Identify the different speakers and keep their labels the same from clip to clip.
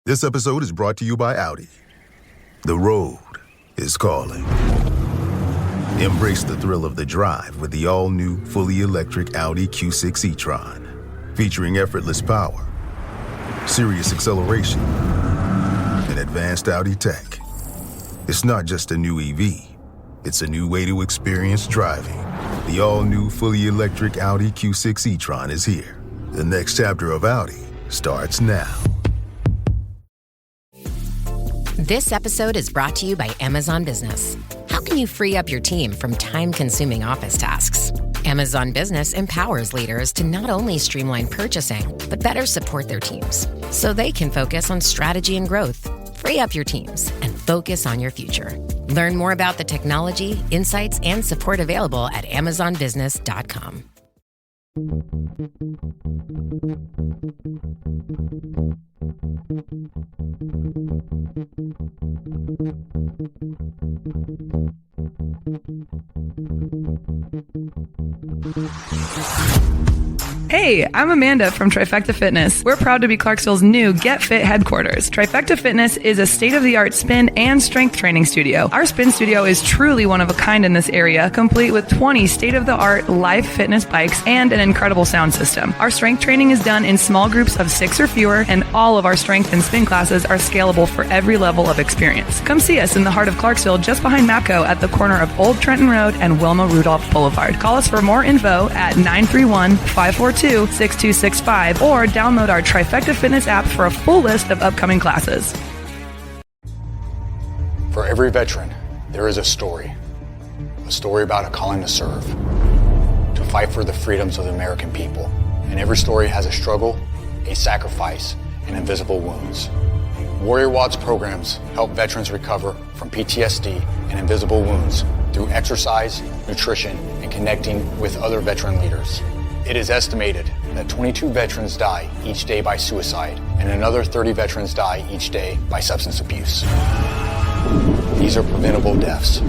Speaker 1: This episode is brought to you by Audi. The road is calling. Embrace the thrill of the drive with the all-new, fully electric Audi Q6 e-tron. Featuring effortless power, serious acceleration, and advanced Audi tech. It's not just a new EV. It's a new way to experience driving. The all-new, fully electric Audi Q6 e-tron is here. The next chapter of Audi starts now.
Speaker 2: This episode is brought to you by Amazon Business. How can you free up your team from time-consuming office tasks? Amazon Business empowers leaders to not only streamline purchasing, but better support their teams so they can focus on strategy and growth. Free up your teams and focus on your future. Learn more about the technology, insights, and support available at amazonbusiness.com.
Speaker 3: Hey, I'm Amanda from Trifecta Fitness. We're proud to be Clarksville's new Get Fit headquarters. Trifecta Fitness is a state-of-the-art spin and strength training studio. Our spin studio is truly one of a kind in this area, complete with 20 state-of-the-art live fitness bikes and an incredible sound system. Our strength training is done in small groups of 6 or fewer, and all of our strength and spin classes are scalable for every level of experience. Come see us in the heart of Clarksville, just behind MAPCO at the corner of Old Trenton Road and Wilma Rudolph Boulevard. Call us for more info at 931-542-6265 or download our Trifecta Fitness app for a full list of upcoming classes.
Speaker 4: For every veteran, there is a story about a calling to serve, to fight for the freedoms of the American people. And every story has a struggle, a sacrifice, and invisible wounds. Warrior WOD's programs help veterans recover from PTSD and invisible wounds through exercise, nutrition, and connecting with other veteran leaders. It is estimated that 22 veterans die each day by suicide, and another 30 veterans die each day by substance abuse. These are preventable deaths.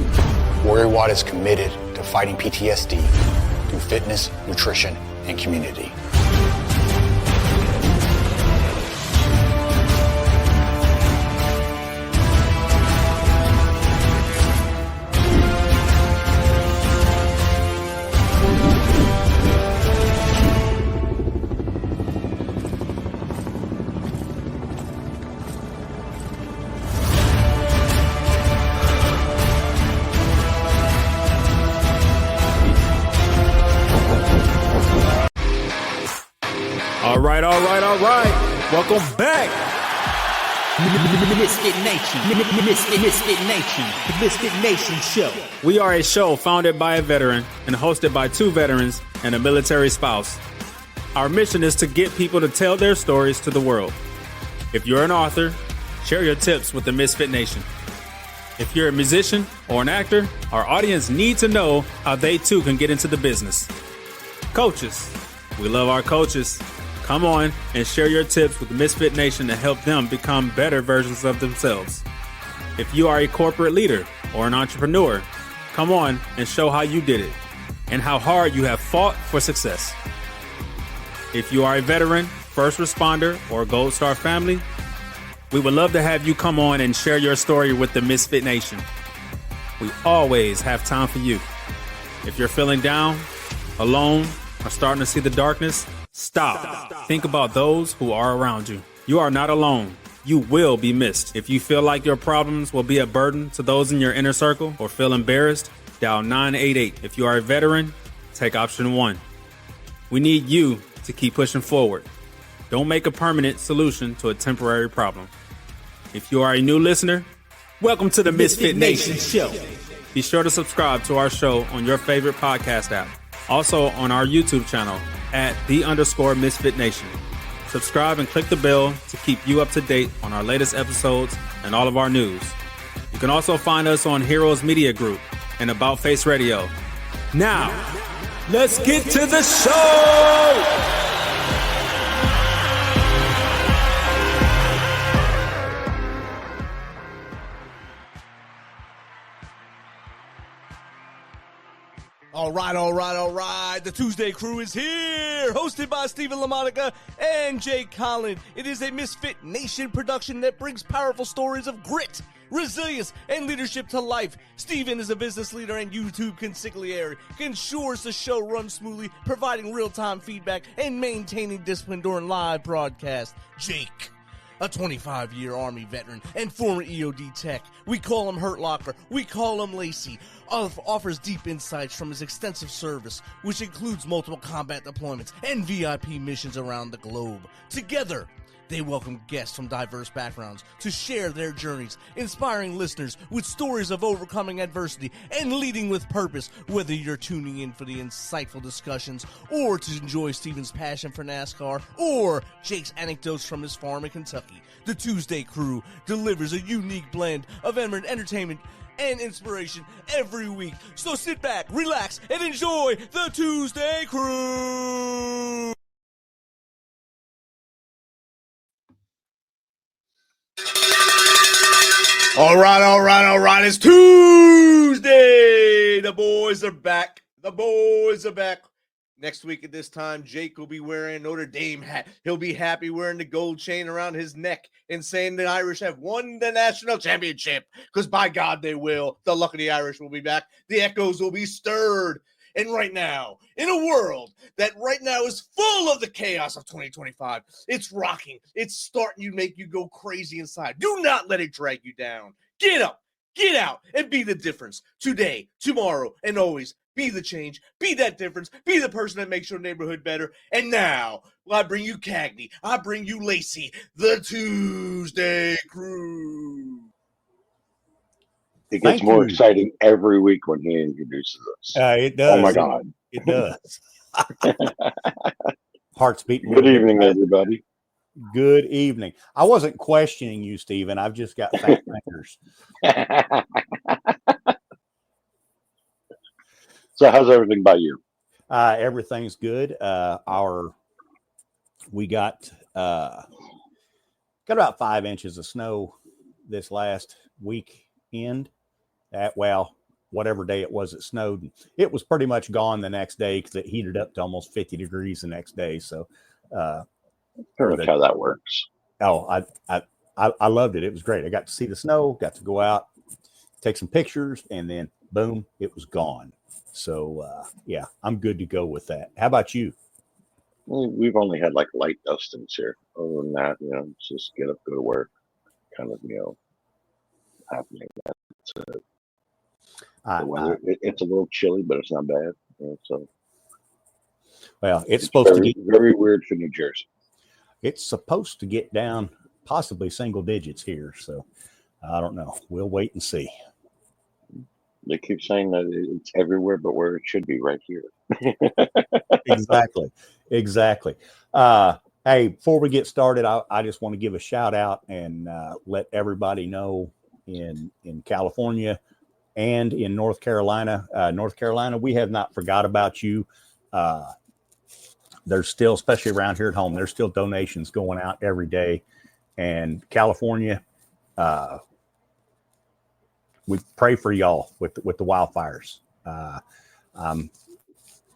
Speaker 4: Warrior WOD is committed to fighting PTSD through fitness, nutrition, and community.
Speaker 5: All right. Welcome back.
Speaker 6: MisFitNation. MisFitNation. The MisFitNation Show.
Speaker 5: We are a show founded by a veteran and hosted by 2 veterans and a military spouse. Our mission is to get people to tell their stories to the world. If you're an author, share your tips with the MisFitNation. If you're a musician or an actor, our audience needs to know how they too can get into the business. Coaches. We love our coaches. Come on and share your tips with the MisFitNation to help them become better versions of themselves. If you are a corporate leader or an entrepreneur, come on and show how you did it and how hard you have fought for success. If you are a veteran, first responder, or Gold Star family, we would love to have you come on and share your story with the MisFitNation. We always have time for you. If you're feeling down, alone, or starting to see the darkness, Stop. Think about those who are around you. You are not alone. You will be missed. If you feel like your problems will be a burden to those in your inner circle or feel embarrassed, dial 988. If you are a veteran, take option 1. We need you to keep pushing forward. Don't make a permanent solution to a temporary problem. If you are a new listener, welcome to the MisFitNation Show. Be sure to subscribe to our show on your favorite podcast app. Also on our YouTube channel at @the_MisFitNation. Subscribe and click the bell to keep you up to date on our latest episodes and all of our news. You can also find us on Heroes Media Group and About Face Radio. Now, let's get to the show!
Speaker 7: All right. The ToosDay Crue is here, hosted by Stephen LaMonica and Jake Collin. It is a MisFitNation production that brings powerful stories of grit, resilience, and leadership to life. Stephen is a business leader and YouTube consigliere. He ensures the show runs smoothly, providing real-time feedback and maintaining discipline during live broadcasts. Jake, a 25-year Army veteran and former EOD tech. We call him Hurt Locker. We call him Lacey. Offers deep insights from his extensive service, which includes multiple combat deployments and VIP missions around the globe. Together, they welcome guests from diverse backgrounds to share their journeys, inspiring listeners with stories of overcoming adversity and leading with purpose. Whether you're tuning in for the insightful discussions or to enjoy Steven's passion for NASCAR or Jake's anecdotes from his farm in Kentucky, the ToosDay Crue delivers a unique blend of entertainment and inspiration every week. So sit back, relax, and enjoy the ToosDay Crue! All right. It's Tuesday. The boys are back. Next week at this time, Jake will be wearing a Notre Dame hat. He'll be happy wearing the gold chain around his neck and saying the Irish have won the national championship, because by God they will. The luck of the Irish will be back. The echoes will be stirred. And right now, in a world that right now is full of the chaos of 2025, it's rocking. It's starting to make you go crazy inside. Do not let it drag you down. Get up, get out, and be the difference. Today, tomorrow, and always. Be the change. Be that difference. Be the person that makes your neighborhood better. And now, I bring you Cagney. I bring you Lacey, the ToosDay Crue.
Speaker 8: It gets more exciting every week when he introduces us.
Speaker 9: It does.
Speaker 8: Oh, my God.
Speaker 9: It does. Heart's beating.
Speaker 8: Good evening, everybody.
Speaker 9: Good evening. I wasn't questioning you, Stephen. I've just got fat fingers.
Speaker 8: So how's everything by you?
Speaker 9: Everything's good. We got about 5 inches of snow this last weekend. Whatever day it was, it snowed. It was pretty much gone the next day because it heated up to almost 50 degrees the next day. So,
Speaker 8: Pretty much how that works.
Speaker 9: Oh, I loved it. It was great. I got to see the snow, got to go out, take some pictures, and then boom, it was gone. So, yeah, I'm good to go with that. How about you?
Speaker 8: We've only had like light dustings here. Other than that, it's just get up, go to work, kind of, happening. That's it. The weather, it's a little chilly, but it's not bad. So,
Speaker 9: well, it's supposed to get
Speaker 8: very weird for New Jersey.
Speaker 9: It's supposed to get down possibly single digits here. So, I don't know. We'll wait and see.
Speaker 8: They keep saying that it's everywhere, but where it should be, right here.
Speaker 9: Exactly. Hey, before we get started, I just want to give a shout out and let everybody know in California and in North Carolina. We have not forgot about you. There's still, especially around here at home, there's still donations going out every day. And California, we pray for y'all with the wildfires.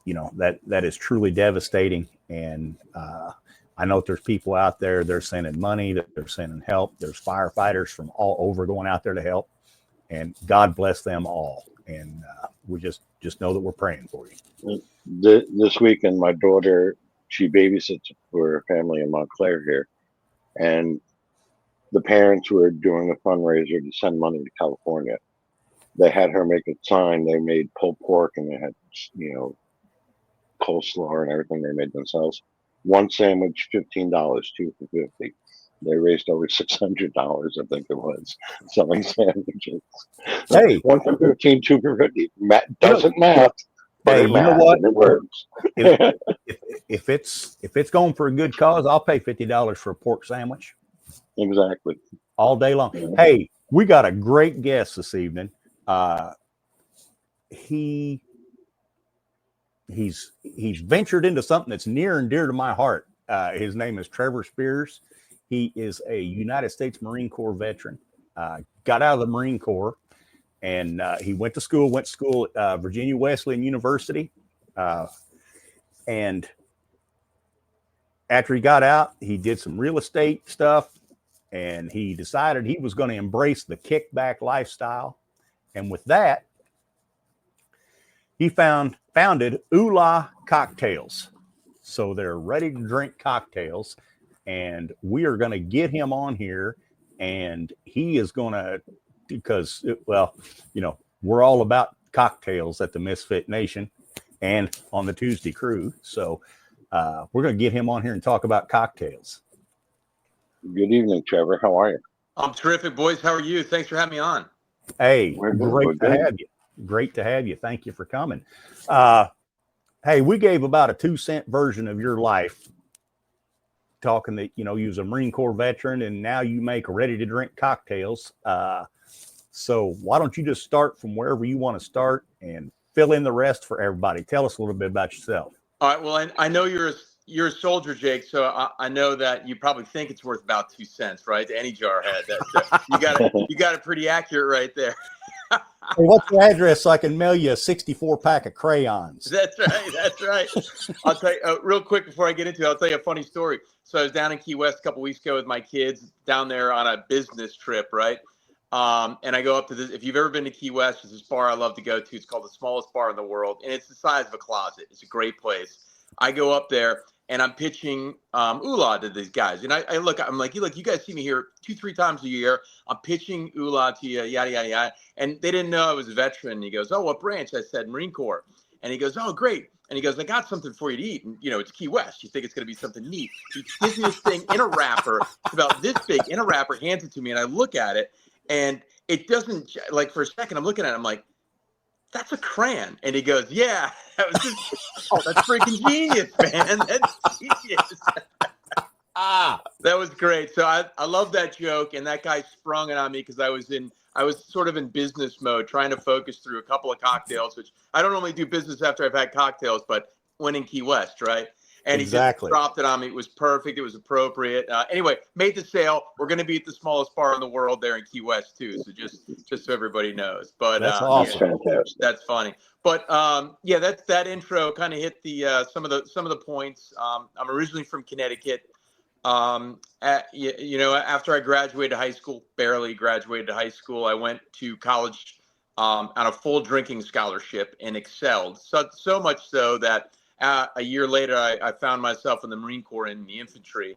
Speaker 9: That is truly devastating. And I know that there's people out there, they're sending money, that they're sending help. There's firefighters from all over going out there to help. And God bless them all. And we just know that we're praying for you.
Speaker 8: This weekend, my daughter, she babysits for a family in Montclair here. And the parents were doing a fundraiser to send money to California. They had her make a sign. They made pulled pork and they had, coleslaw and everything they made themselves. One sandwich, $15, two for $50. They raised over $600, I think it was, selling sandwiches.
Speaker 9: Hey,
Speaker 8: one for 15, two for 50. Doesn't math.
Speaker 9: Hey, you know what?
Speaker 8: It works.
Speaker 9: If it's going for a good cause, I'll pay $50 for a pork sandwich.
Speaker 8: Exactly.
Speaker 9: All day long. Hey, we got a great guest this evening. He's ventured into something that's near and dear to my heart. His name is Trevor Spiers. He is a United States Marine Corps veteran. Got out of the Marine Corps And he went to school at Virginia Wesleyan University. And after he got out, he did some real estate stuff, and he decided he was going to embrace the kickback lifestyle. And with that, he founded Ula Cocktails. So they're ready to drink cocktails, and we are going to get him on here, and he is going to, because, well, we're all about cocktails at the Misfit Nation and on the ToosDay Crue. So we're going to get him on here and talk about cocktails.
Speaker 8: Good evening, Trevor. How are you?
Speaker 10: I'm terrific, boys. How are you? Thanks for having me on.
Speaker 9: Hey, great to have you. Great to have you. Thank you for coming. Hey, we gave about a 2-cent version of your life, talking that, you was a Marine Corps veteran and now you make ready to drink cocktails. So why don't you just start from wherever you want to start and fill in the rest for everybody. Tell us a little bit about yourself.
Speaker 10: All right. Well, I know you're a soldier, Jake. So I know that you probably think it's worth about 2 cents, right? To any jarhead. You got it pretty accurate right there.
Speaker 9: Hey, what's your address so I can mail you a 64 pack of crayons?
Speaker 10: That's right. I'll tell you real quick before I get into it. I'll tell you a funny story. So I was down in Key West a couple weeks ago with my kids down there on a business trip, right? And I go up to this. If you've ever been to Key West, there's this bar I love to go to. It's called the smallest bar in the world, and it's the size of a closet. It's a great place. I go up there and I'm pitching Ula to these guys. And I'm like, look, you guys see me here 2-3 times a year. I'm pitching Ula to you, yada, yada, yada. And they didn't know I was a veteran. And he goes, oh, what branch? I said, Marine Corps. And he goes, oh, great. And he goes, I got something for you to eat. And, it's Key West. You think it's going to be something neat. He gives me this thing in a wrapper. It's about this big in a wrapper, hands it to me. And I look at it and it doesn't, like, for a second, I'm looking at it. I'm like, that's a crayon. And he goes, yeah, that's freaking genius, man. That's genius. That was great. So I love that joke. And that guy sprung it on me because I was sort of in business mode, trying to focus through a couple of cocktails, which I don't normally do business after I've had cocktails, but when in Key West, right? And
Speaker 9: exactly.
Speaker 10: He just dropped it on me. It was perfect. It was appropriate. Anyway, made the sale. We're going to be at the smallest bar in the world there in Key West too. So just so everybody knows. But
Speaker 9: that's awesome.
Speaker 10: Yeah, that's funny. But that intro kind of hit the some of the points. I'm originally from Connecticut. After I graduated high school, barely graduated high school, I went to college on a full drinking scholarship and excelled. So much so that a year later, I found myself in the Marine Corps in the infantry.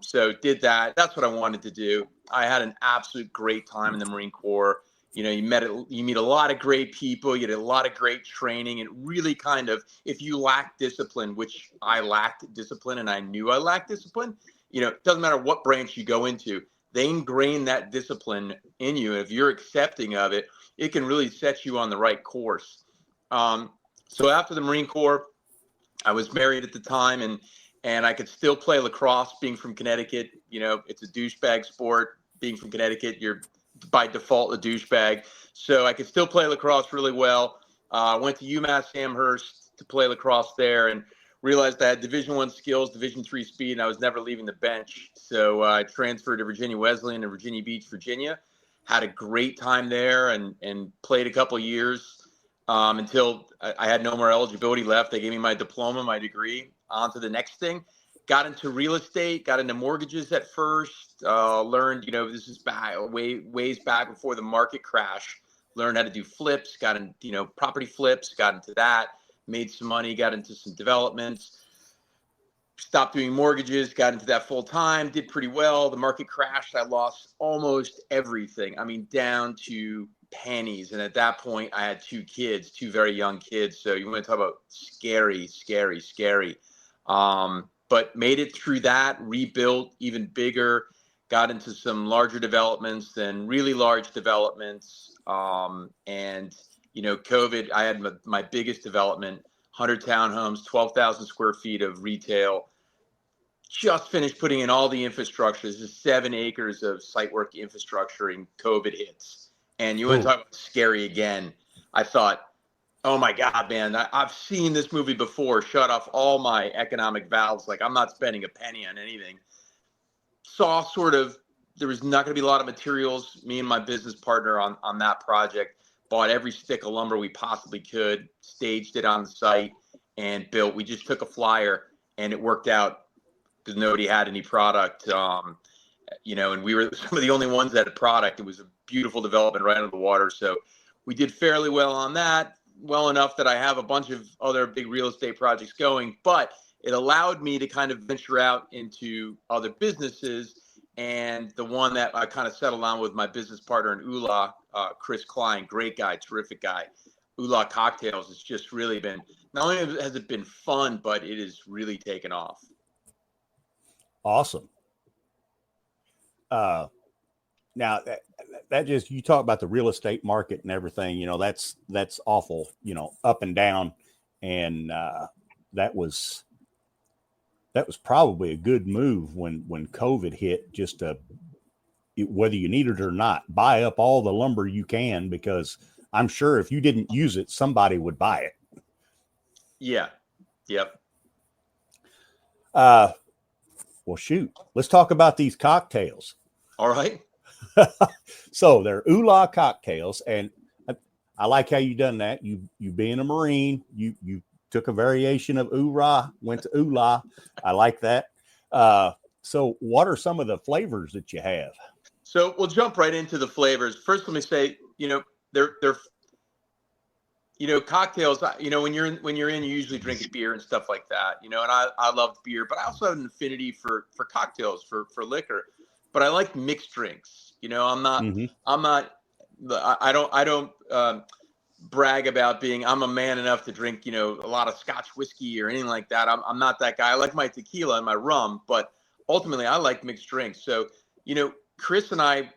Speaker 10: So did that. That's what I wanted to do. I had an absolute great time in the Marine Corps. You meet a lot of great people. You get a lot of great training. And really kind of, if you lack discipline, which I lacked discipline and I knew I lacked discipline, it doesn't matter what branch you go into, they ingrain that discipline in you. If you're accepting of it, it can really set you on the right course. So after the Marine Corps, I was married at the time and I could still play lacrosse being from Connecticut. It's a douchebag sport. Being from Connecticut, you're by default a douchebag. So I could still play lacrosse really well. I went to UMass Amherst to play lacrosse there and realized I had Division I skills, Division III speed, and I was never leaving the bench. So I transferred to Virginia Wesleyan in Virginia Beach, Virginia. Had a great time there and played a couple of years. Until I had no more eligibility left. They gave me my diploma, my degree, on to the next thing. Got into real estate, got into mortgages at first, learned, this is ways back before the market crash, learned how to do flips, got into, property flips, got into that, made some money, got into some developments, stopped doing mortgages, got into that full time, did pretty well. The market crashed. I lost almost everything. Down to pennies. And at that point I had 2 kids, 2 very young kids. So you want to talk about scary. But made it through that, rebuilt even bigger, got into some larger developments than really large developments. And COVID, I had my biggest development, 100 townhomes, 12,000 square feet of retail. Just finished putting in all the infrastructure. This is 7 acres of site work infrastructure, and COVID hits. And you want to talk about scary again. I thought, oh my God, man, I've seen this movie before. Shut off all my economic valves. Like, I'm not spending a penny on anything. Saw sort of there was not going to be a lot of materials. Me and my business partner on that project bought every stick of lumber we possibly could, staged it on the site, and built. We just took a flyer, and it worked out because nobody had any product. And we were some of the only ones that had product. It was a beautiful development right on the water. So we did fairly well on that, well enough that I have a bunch of other big real estate projects going, but it allowed me to kind of venture out into other businesses. And the one that I kind of settled on with my business partner in Ula, Chris Klein, great guy, terrific guy. Ula Cocktails has just really been, not only has it been fun, but it has really taken off.
Speaker 9: Awesome. Now that just, you talk about the real estate market and everything, that's awful, up and down. And that was probably a good move when COVID hit, just to, whether you need it or not, buy up all the lumber you can, because I'm sure if you didn't use it, somebody would buy it.
Speaker 10: Yeah. Yep.
Speaker 9: Well, shoot, let's talk about these cocktails.
Speaker 10: All right.
Speaker 9: So they're Ula cocktails, and I like how you done that. You being a Marine, you took a variation of Ura, went to Ula. I like that. So what are some of the flavors that you have?
Speaker 10: So we'll jump right into the flavors. First, let me say, they're cocktails. When you're in, you usually drink beer and stuff like that. And I love beer, but I also have an affinity for cocktails, for liquor. But I like mixed drinks. I don't brag about I'm a man enough to drink, a lot of Scotch whiskey or anything like that. I'm not that guy. I like my tequila and my rum, but ultimately I like mixed drinks. So, Chris and I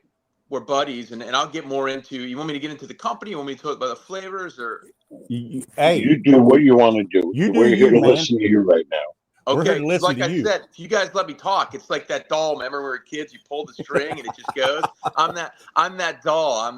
Speaker 10: were buddies, and I'll get more into, you want me to get into the company? You want me to talk about the flavors, or?
Speaker 9: Hey,
Speaker 8: you do what you want to do. We're here to
Speaker 9: man.
Speaker 8: listen to you right now.
Speaker 10: Okay, like I said, if you guys let me talk, it's like that doll. Remember when we were kids, you pull the string and it just goes. I'm that doll. I'm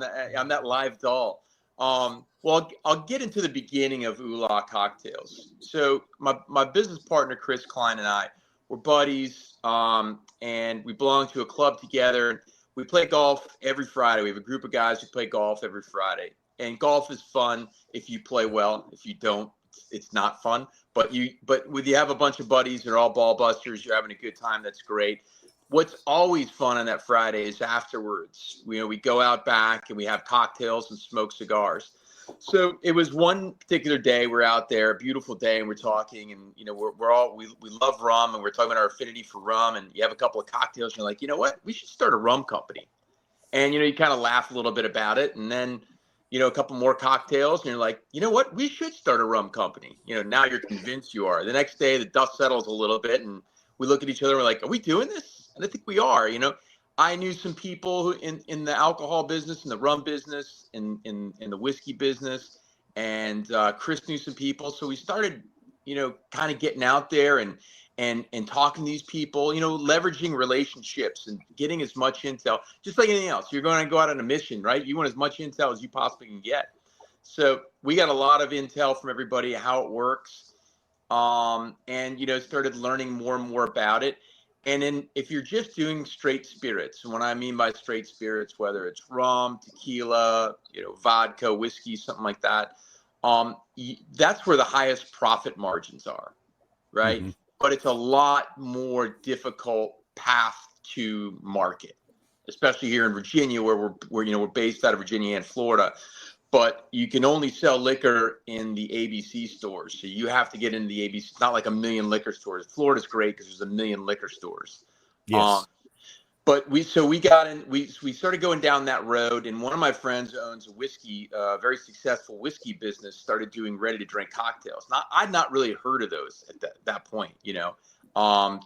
Speaker 10: that live doll. Well, I'll get into the beginning of Ula Cocktails. So my business partner Chris Klein and I were buddies, and we belong to a club together. We play golf every Friday. We have a group of guys who play golf every Friday, and golf is fun if you play well. If you don't, it's not fun. But when you have a bunch of buddies, they're all ball busters, you're having a good time, that's great. What's always fun on that Friday is afterwards. We go out back and we have cocktails and smoke cigars. So it was one particular day, we're out there, a beautiful day, and we're talking, and we love rum, and we're talking about our affinity for rum, and you have a couple of cocktails, and you're like, you know what, we should start a rum company. And you kind of laugh a little bit about it, and then a couple more cocktails, and you're like, you know what, we should start a rum company. Now you're convinced you are. The next day, the dust settles a little bit, and we look at each other, and we're like, are we doing this? And I think we are. I knew some people who in the alcohol business, in the rum business, in the whiskey business, and Chris knew some people. So we started, kind of getting out there and talking to these people, leveraging relationships and getting as much intel, just like anything else. You're going to go out on a mission, right? You want as much intel as you possibly can get. So we got a lot of intel from everybody, how it works, and, started learning more and more about it. And then if you're just doing straight spirits, and what I mean by straight spirits, whether it's rum, tequila, vodka, whiskey, something like that, that's where the highest profit margins are, right? Mm-hmm. But it's a lot more difficult path to market, especially here in Virginia, where we're based out of Virginia and Florida. But you can only sell liquor in the ABC stores. So you have to get into the ABC. It's not like a million liquor stores. Florida's great because there's a million liquor stores.
Speaker 9: Yes.
Speaker 10: But we started going down that road. And one of my friends owns a whiskey, very successful whiskey business, started doing ready to drink cocktails. I'd not really heard of those at that point,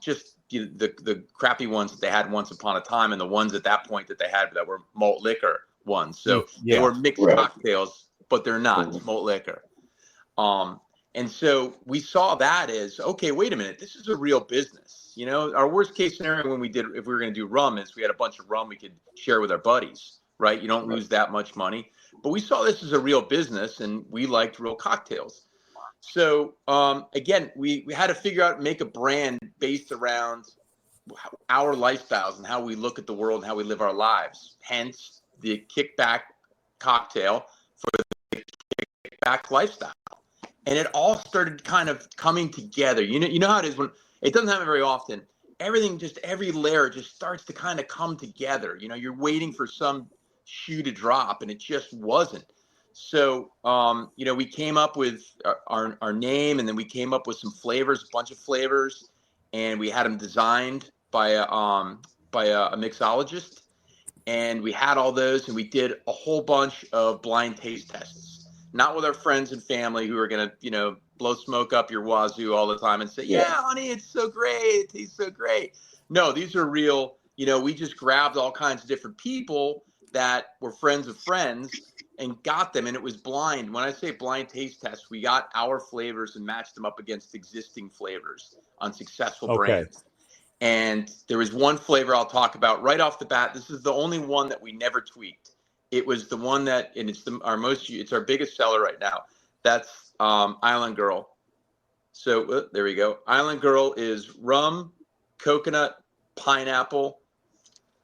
Speaker 10: just the crappy ones that they had once upon a time, and the ones at that point that they had that were malt liquor ones. So they were mixed cocktails, but they're not. It's malt liquor. And so we saw that as, okay, wait a minute, this is a real business. Our worst case scenario if we were going to do rum, is we had a bunch of rum we could share with our buddies, right? You don't lose that much money. But we saw this as a real business, and we liked real cocktails. So again, we had to figure out, make a brand based around our lifestyles and how we look at the world and how we live our lives. Hence the Kickback cocktail for the Kickback lifestyle. And it all started kind of coming together. You know how it is when it doesn't happen very often. Everything, just every layer just starts to kind of come together. You're waiting for some shoe to drop and it just wasn't. So, we came up with our name, and then we came up with some flavors, a bunch of flavors, and we had them designed by a mixologist. And we had all those, and we did a whole bunch of blind taste tests, not with our friends and family who are going to, blow smoke up your wazoo all the time and say, yeah, honey, it's so great. It tastes so great. No, these are real. We just grabbed all kinds of different people that were friends of friends and got them. And it was blind. When I say blind taste test, we got our flavors and matched them up against existing flavors on successful brands. And there was one flavor I'll talk about right off the bat. This is the only one that we never tweaked. It was the one that, and it's our biggest seller right now. That's Island Girl. So there we go. Island Girl is rum, coconut, pineapple.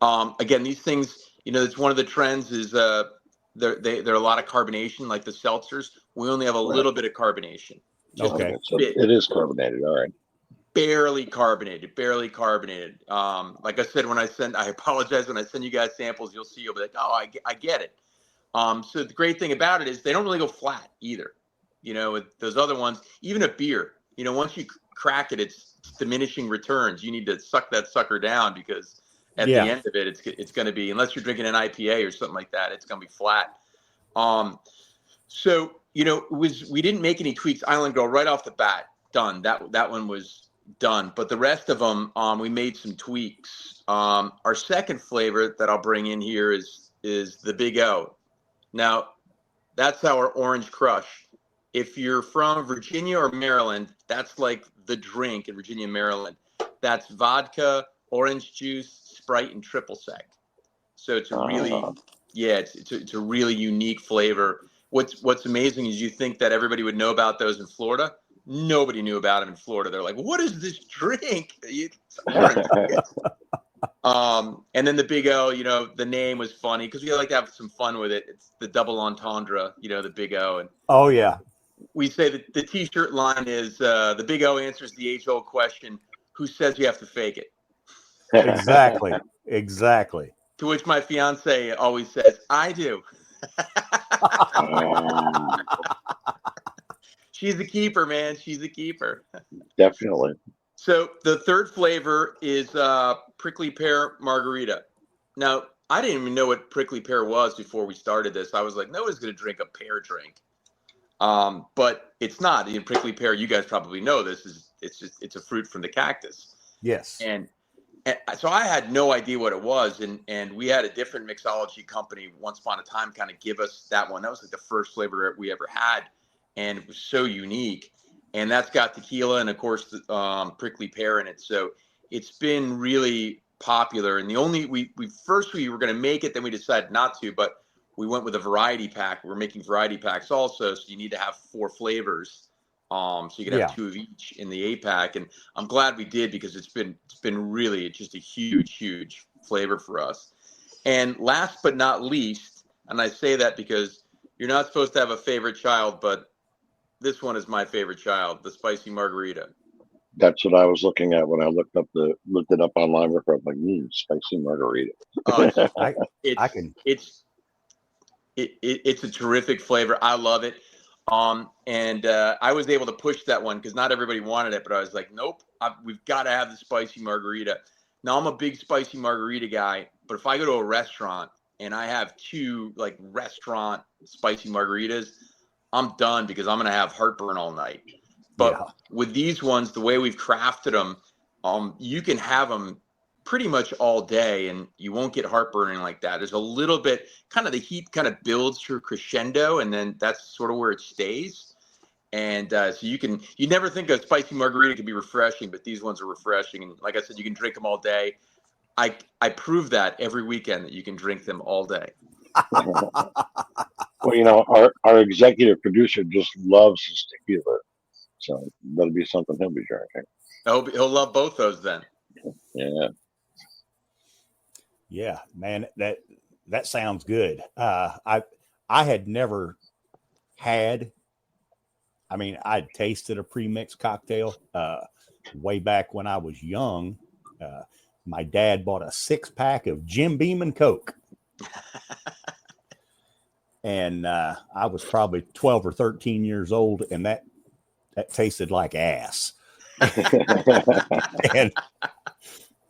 Speaker 10: Again, these things, it's one of the trends is they're a lot of carbonation, like the seltzers. We only have a little bit of carbonation.
Speaker 8: Okay, so it is carbonated. All right.
Speaker 10: Barely carbonated. Like I said, I apologize when I send you guys samples, you'll be like, oh, I get it. So the great thing about it is they don't really go flat either. With those other ones, even a beer, once you crack it, it's diminishing returns. You need to suck that sucker down because at the end of it, it's going to be, unless you're drinking an IPA or something like that, it's going to be flat. So, we didn't make any tweaks. Island Girl right off the bat, done. That one was done. But the rest of them, we made some tweaks. Our second flavor that I'll bring in here is the Big O. Now, that's our Orange Crush. If you're from Virginia or Maryland, that's like the drink in Virginia and Maryland. That's vodka, orange juice, Sprite, and triple sec. So it's a really, it's a really unique flavor. What's amazing is you think that everybody would know about those in Florida. Nobody knew about them in Florida. They're like, what is this drink? It's orange. And then the Big O, the name was funny because we like to have some fun with it. It's the double entendre, the Big O. And
Speaker 9: oh yeah,
Speaker 10: we say that the T-shirt line is the Big O answers the age-old question: who says you have to fake it?
Speaker 9: Exactly.
Speaker 10: To which my fiance always says, I do. She's a keeper, man. She's a keeper.
Speaker 8: Definitely.
Speaker 10: So the third flavor is prickly pear margarita. Now, I didn't even know what prickly pear was before we started this. I was like, nobody's going to drink a pear drink. But it's not. In prickly pear, you guys probably know this, it's a fruit from the cactus.
Speaker 9: Yes.
Speaker 10: And so I had no idea what it was. And we had a different mixology company once upon a time kind of give us that one. That was like the first flavor we ever had. And it was so unique. And that's got tequila and, of course, the prickly pear in it. So it's been really popular. And we were going to make it, then we decided not to. But we went with a variety pack. We're making variety packs also. So you need to have 4 flavors. So you could have 2 of each in the 8-pack. And I'm glad we did because it's been really just a huge, huge flavor for us. And last but not least, and I say that because you're not supposed to have a favorite child, but this one is my favorite child, the spicy margarita.
Speaker 8: That's what I was looking at when I looked it up online. I'm like, spicy margarita.
Speaker 10: It's a terrific flavor. I love it. And I was able to push that one because not everybody wanted it, but I was like, nope, we've got to have the spicy margarita. Now I'm a big spicy margarita guy, but if I go to a restaurant and I have 2 like restaurant spicy margaritas, I'm done because I'm going to have heartburn all night. But with these ones, the way we've crafted them, you can have them pretty much all day and you won't get heartburn like that. There's a little bit, kind of the heat kind of builds to a crescendo, and then that's sort of where it stays. And so you never think a spicy margarita can be refreshing, but these ones are refreshing. And like I said, you can drink them all day. I prove that every weekend that you can drink them all day.
Speaker 8: Well, our executive producer just loves his tequila, so that'll be something he'll be drinking.
Speaker 10: He'll love both those then.
Speaker 8: Yeah.
Speaker 9: Yeah, man, that sounds good. I had never had. I mean, I'd tasted a pre-mixed cocktail way back when I was young. My dad bought a 6-pack of Jim Beam and Coke. And I was probably 12 or 13 years old, and that tasted like ass. And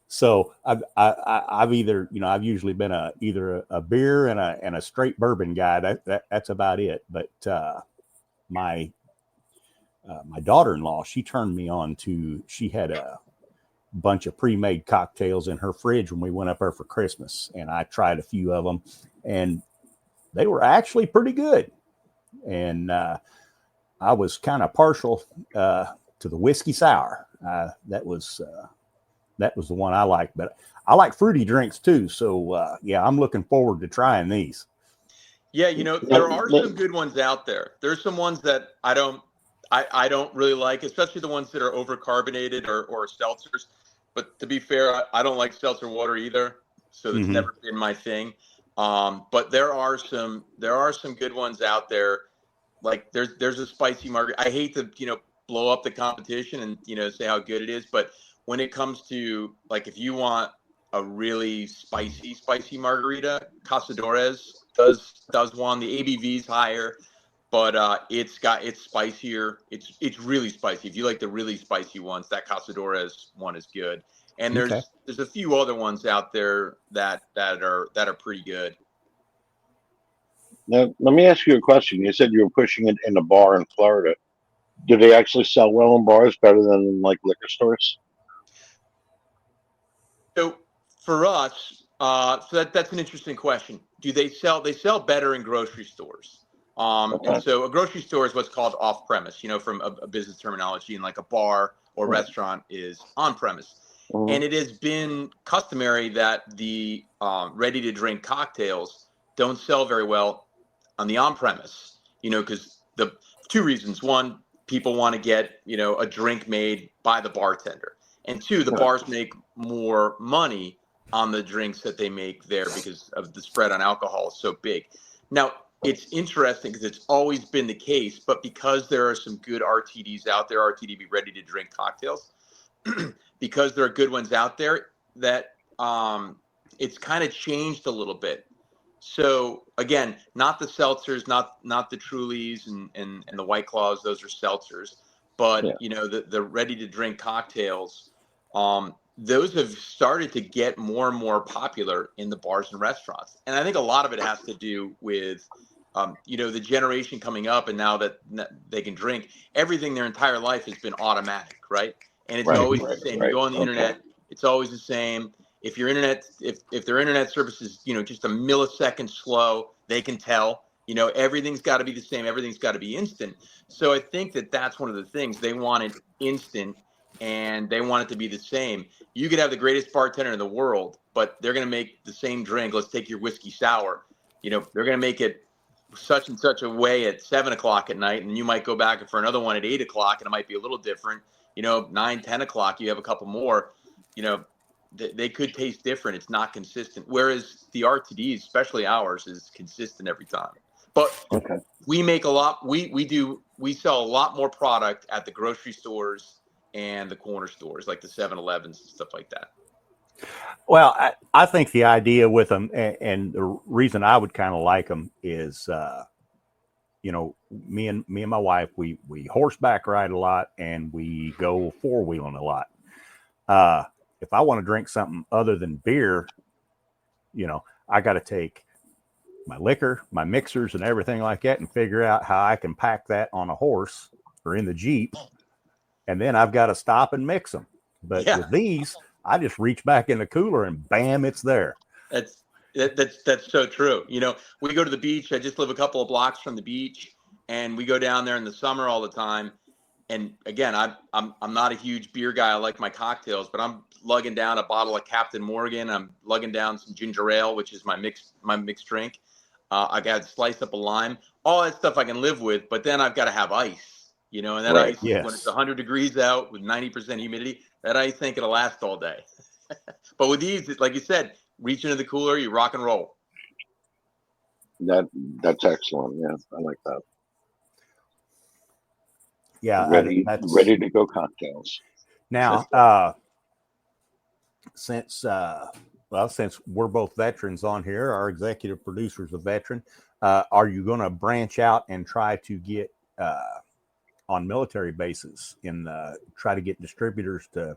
Speaker 9: so I've either, I've usually been either a beer and a straight bourbon guy. That's about it. But my daughter-in-law, she turned me on to. She had a bunch of pre-made cocktails in her fridge when we went up there for Christmas, and I tried a few of them, and they were actually pretty good. And I was kind of partial to the whiskey sour. That was the one I liked, but I like fruity drinks too. So yeah, I'm looking forward to trying these.
Speaker 10: Yeah, there are some good ones out there. There's some ones that I don't really like, especially the ones that are overcarbonated or seltzers. But to be fair, I don't like seltzer water either, so it's never been my thing. But there are some good ones out there. Like there's a spicy margarita. I hate to blow up the competition and say how good it is, but when it comes to, like, if you want a really spicy margarita, Cazadores does one. The ABV's higher, but it's spicier. It's really spicy. If you like the really spicy ones, that Cazadores one is good. And there's a few other ones out there that are pretty good.
Speaker 8: Now, let me ask you a question. You said you were pushing it in a bar in Florida. Do they actually sell well in bars better than in, like, liquor stores?
Speaker 10: So for us, that's an interesting question. They sell better in grocery stores. And so a grocery store is what's called off premise, from a business terminology, and like a bar or restaurant is on premise. And it has been customary that the ready to drink cocktails don't sell very well on the on premise, because the two reasons. One, people want to get, a drink made by the bartender. And two, the bars make more money on the drinks that they make there because of the spread on alcohol is so big. Now, it's interesting because it's always been the case, but because there are some good RTDs out there, RTD ready to drink cocktails, because there are good ones out there, that it's kind of changed a little bit. So again, not the seltzers, not the Trulies and the White Claws, those are seltzers, but the ready to drink cocktails, those have started to get more and more popular in the bars and restaurants. And I think a lot of it has to do with, the generation coming up, and now that they can drink, everything their entire life has been automatic, right? And it's always the same. You go on the internet, it's always the same. If your internet, if their internet service is, just a millisecond slow, they can tell. Everything's got to be the same. Everything's got to be instant. So I think that's one of the things. They want it instant, and they want it to be the same. You could have the greatest bartender in the world, but they're going to make the same drink. Let's take your whiskey sour. They're going to make it such and such a way at 7 o'clock at night, and you might go back for another one at 8 o'clock, and it might be a little different. 9, 10 o'clock, you have a couple more. They could taste different. It's not consistent. Whereas the RTDs, especially ours, is consistent every time. But we make a lot. We sell a lot more product at the grocery stores and the corner stores, like the 7-Elevens and stuff like that.
Speaker 9: Well, I think the idea with them, and the reason I would kind of like them is, me and my wife, we horseback ride a lot, and we go 4-wheeling a lot. If I want to drink something other than beer, I got to take my liquor, my mixers, and everything like that, and figure out how I can pack that on a horse or in the Jeep. And then I've got to stop and mix them. But with these, I just reach back in the cooler and bam, it's there. That's
Speaker 10: so true. We go to the beach. I just live a couple of blocks from the beach, and we go down there in the summer all the time. And again, I'm not a huge beer guy. I like my cocktails, but I'm lugging down a bottle of Captain Morgan. I'm lugging down some ginger ale, which is my mixed drink. I got to slice up a lime. All that stuff I can live with, but then I've got to have ice. And that ice, when it's 100 degrees out with 90% humidity, that ice ain't gonna last all day. But with these, like you said, reach into the cooler, you rock and roll.
Speaker 8: That's excellent. Yeah, I like that.
Speaker 9: Yeah,
Speaker 8: Ready to go cocktails.
Speaker 9: Now, since we're both veterans on here, our executive producer is a veteran. Are you going to branch out and try to get on military bases and try to get distributors to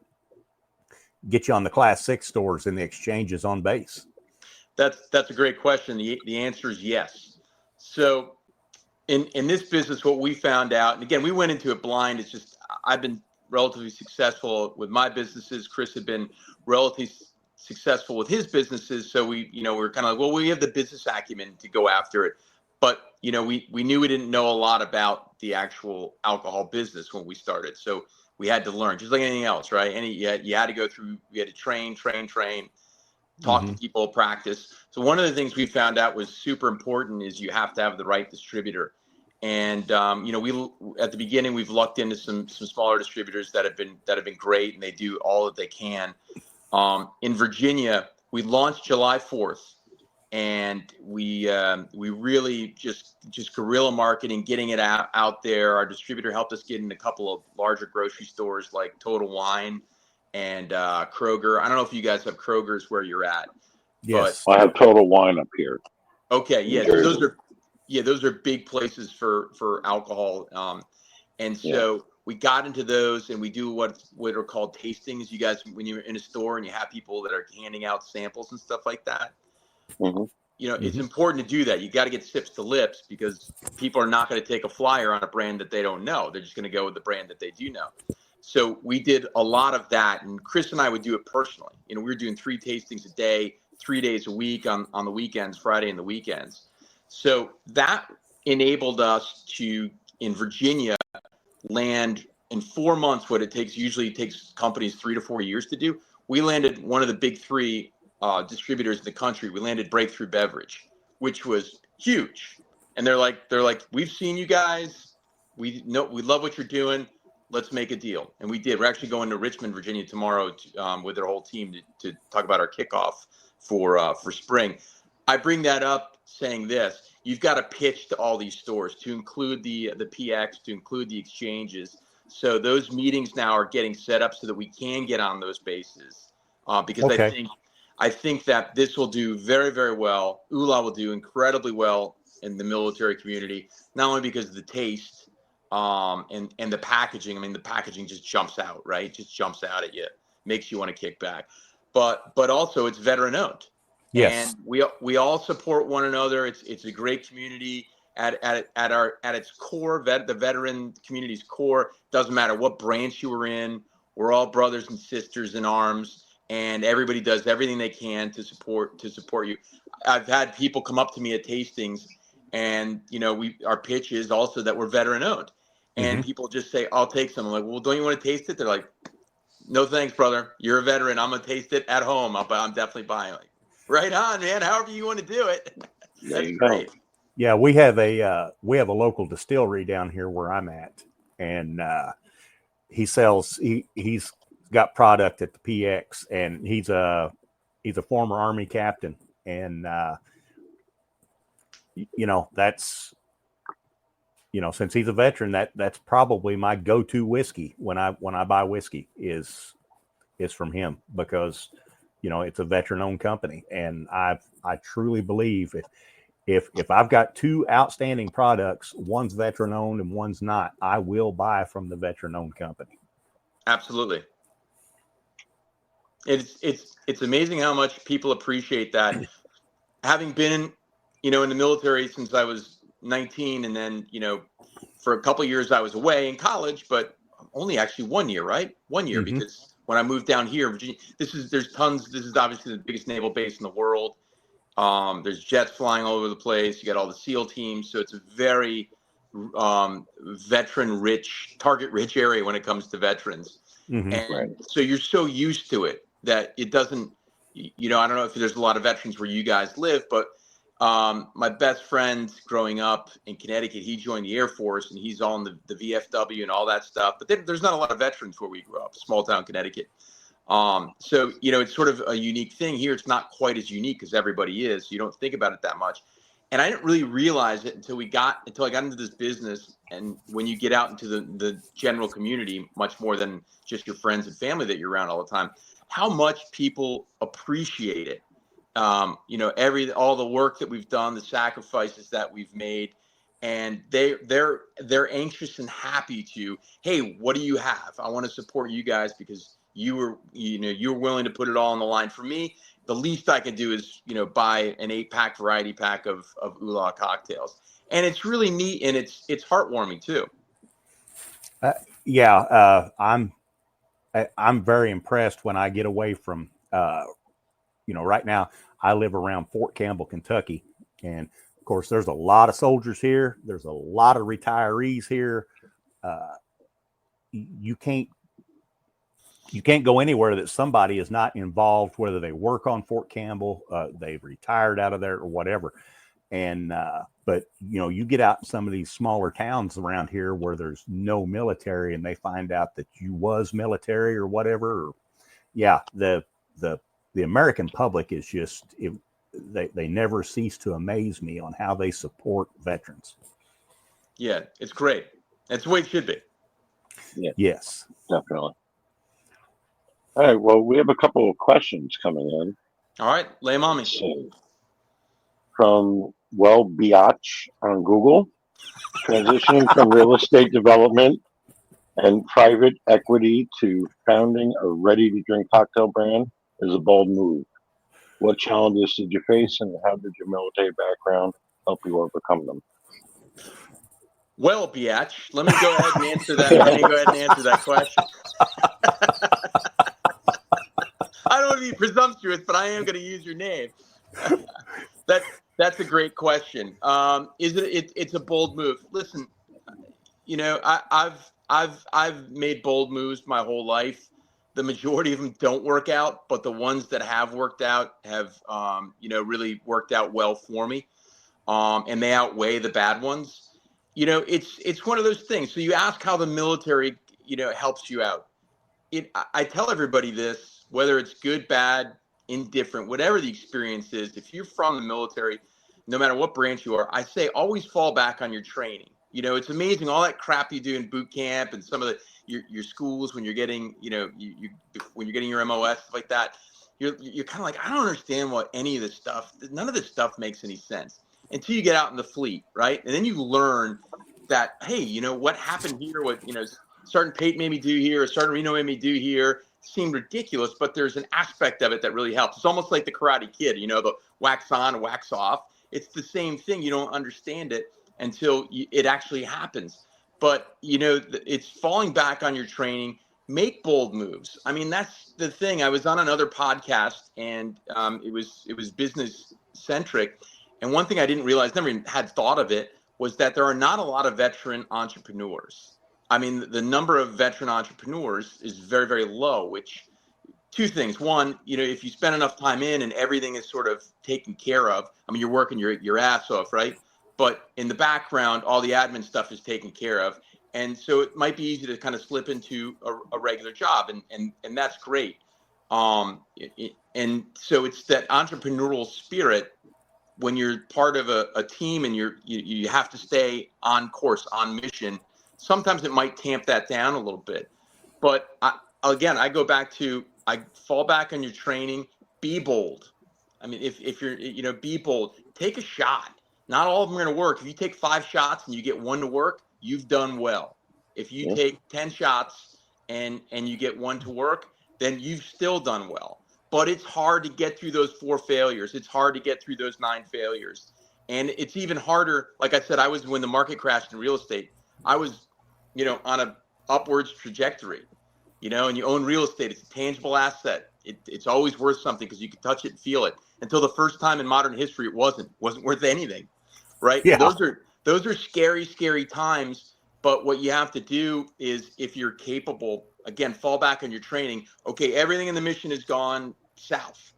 Speaker 9: get you on the Class 6 stores and the exchanges on base?
Speaker 10: That's a great question. The answer is yes. So in this business, what we found out, and again, we went into it blind. It's just I've been relatively successful with my businesses. Chris had been relatively successful with his businesses. So we're kind of like, well, we have the business acumen to go after it. But, we knew we didn't know a lot about the actual alcohol business when we started. So we had to learn, just like anything else, right? You had to go through, you had to train, talk to people, practice. So one of the things we found out was super important is you have to have the right distributor. And, we at the beginning, we've lucked into some smaller distributors that have been great, and they do all that they can. In Virginia, we launched July 4th. And we really just guerrilla marketing, getting it out there. Our distributor helped us get in a couple of larger grocery stores like Total Wine and Kroger. I don't know if you guys have Kroger's where you're at.
Speaker 9: Yes,
Speaker 8: but I have Total Wine up here.
Speaker 10: Okay, yeah, those are big places for alcohol. And so we got into those, and we do what are called tastings. You guys, when you're in a store and you have people that are handing out samples and stuff like that. It's important to do that. You got to get sips to lips, because people are not going to take a flyer on a brand that they don't know. They're just going to go with the brand that they do know. So we did a lot of that, and Chris and I would do it personally. We were doing 3 tastings a day, 3 days a week on the weekends, Friday and the weekends. So that enabled us to, in Virginia, land in 4 months what usually takes companies 3 to 4 years to do. We landed one of the big 3 distributors in the country. We landed Breakthrough Beverage, which was huge. And they're like, we've seen you guys. We love what you're doing. Let's make a deal. And we did. We're actually going to Richmond, Virginia tomorrow with their whole team to talk about our kickoff for spring. I bring that up saying this: you've got to pitch to all these stores to include the PX, to include the exchanges. So those meetings now are getting set up so that we can get on those bases. Because I think that this will do very, very well. Ula will do incredibly well in the military community, not only because of the taste and the packaging. I mean, the packaging just jumps out, right? Just jumps out at you, makes you want to kick back. But also it's veteran owned.
Speaker 9: Yes.
Speaker 10: And we all support one another. It's a great community at its core. The veteran community's core, doesn't matter what branch you were in. We're all brothers and sisters in arms. And everybody does everything they can to support you. I've had people come up to me at tastings, and our pitch is also that we're veteran owned, and people just say, "I'll take some." I'm like, "Well, don't you want to taste it?" They're like, "No, thanks, brother. You're a veteran. I'm gonna taste it at home. I'm definitely buying." Like, right on, man. However you want to do it. That's great.
Speaker 9: Yeah, we have a local distillery down here where I'm at, and he's got product at the PX, and he's a former Army captain, and that's since he's a veteran, that's probably my go-to whiskey when I buy whiskey is from him, because it's a veteran-owned company, and I truly believe if I've got 2 outstanding products, one's veteran-owned and one's not, I will buy from the veteran-owned company.
Speaker 10: Absolutely. It's amazing how much people appreciate that. Having been, in the military since I was 19, and then, for a couple of years I was away in college, but only actually 1 year, right? 1 year, because when I moved down here, Virginia, this is obviously the biggest naval base in the world. There's jets flying all over the place. You got all the SEAL teams. So it's a very veteran rich, target rich area when it comes to veterans. And so you're so used to it that it doesn't, I don't know if there's a lot of veterans where you guys live, but my best friend growing up in Connecticut, he joined the Air Force, and he's all in the VFW and all that stuff. But there's not a lot of veterans where we grew up, small town Connecticut. So, it's sort of a unique thing here. It's not quite as unique as everybody is. So you don't think about it that much. And I didn't really realize it until I got into this business. And when you get out into the general community, much more than just your friends and family that you're around all the time, how much people appreciate it. All the work that we've done, the sacrifices that we've made, and they're anxious and happy to, hey, what do you have? I want to support you guys because you're willing to put it all on the line for me. The least I can do is, buy an 8-pack variety pack of Ula cocktails. And it's really neat, and it's heartwarming too.
Speaker 9: I'm very impressed when I get away from, right now I live around Fort Campbell, Kentucky. And of course, there's a lot of soldiers here. There's a lot of retirees here. You can't go anywhere that somebody is not involved, whether they work on Fort Campbell, they've retired out of there or whatever. And, but you get out in some of these smaller towns around here where there's no military and they find out that you was military or whatever. The American public is just, they never cease to amaze me on how they support veterans.
Speaker 10: Yeah, it's great. That's the way it should be.
Speaker 8: Yeah.
Speaker 9: Yes,
Speaker 8: definitely. All right. Well, we have a couple of questions coming in.
Speaker 10: All right. Lay them on me.
Speaker 8: So, from Biatch on Google, transitioning from real estate development and private equity to founding a ready-to-drink cocktail brand is a bold move. What challenges did you face, and how did your military background help you overcome them?
Speaker 10: Well, Biatch, let me go ahead and answer that. Question. I don't want to be presumptuous, but I am going to use your name. That's a great question. It's a bold move. Listen, I've made bold moves my whole life. The majority of them don't work out, but the ones that have worked out have, really worked out well for me. And they outweigh the bad ones. It's one of those things. So you ask how the military, helps you out. I tell everybody this, whether it's good, bad, indifferent, whatever the experience is, if you're from the military, no matter what branch you are, I say always fall back on your training. It's amazing all that crap you do in boot camp and some of your schools when you're getting, when you're getting your MOS, stuff like that. You're kind of like, I don't understand what any of this stuff, none of this stuff makes any sense until you get out in the fleet, right? And then you learn that, hey, what happened here, what, Sergeant Pate made me do here, or Sergeant Reno made me do here, seemed ridiculous, but there's an aspect of it that really helps. It's almost like the Karate Kid, the wax on, wax off. It's the same thing. You don't understand it until it actually happens. But, it's falling back on your training. Make bold moves. I mean, that's the thing. I was on another podcast, and it was business centric. And one thing I didn't realize, never even had thought of it, was that there are not a lot of veteran entrepreneurs. I mean, the number of veteran entrepreneurs is very, very low, which two things. One, if you spend enough time in and everything is sort of taken care of, I mean, you're working your ass off, right? But in the background, all the admin stuff is taken care of. And so it might be easy to kind of slip into a regular job, and that's great. And so it's that entrepreneurial spirit when you're part of a team and you have to stay on course, on mission. Sometimes it might tamp that down a little bit. But I go back to, I fall back on your training, be bold. I mean, if you're, be bold, take a shot. Not all of them are going to work. If you take 5 shots and you get 1 to work, you've done well. If you take 10 shots and you get 1 to work, then you've still done well. But it's hard to get through those 4 failures. It's hard to get through those 9 failures. And it's even harder. Like I said, when the market crashed in real estate, I was, on a upwards trajectory, and you own real estate. It's a tangible asset. It's always worth something because you can touch it and feel it. Until the first time in modern history, it wasn't worth anything, right? Yeah. Those are scary, scary times. But what you have to do is, if you're capable, again, fall back on your training. Okay, everything in the mission has gone south,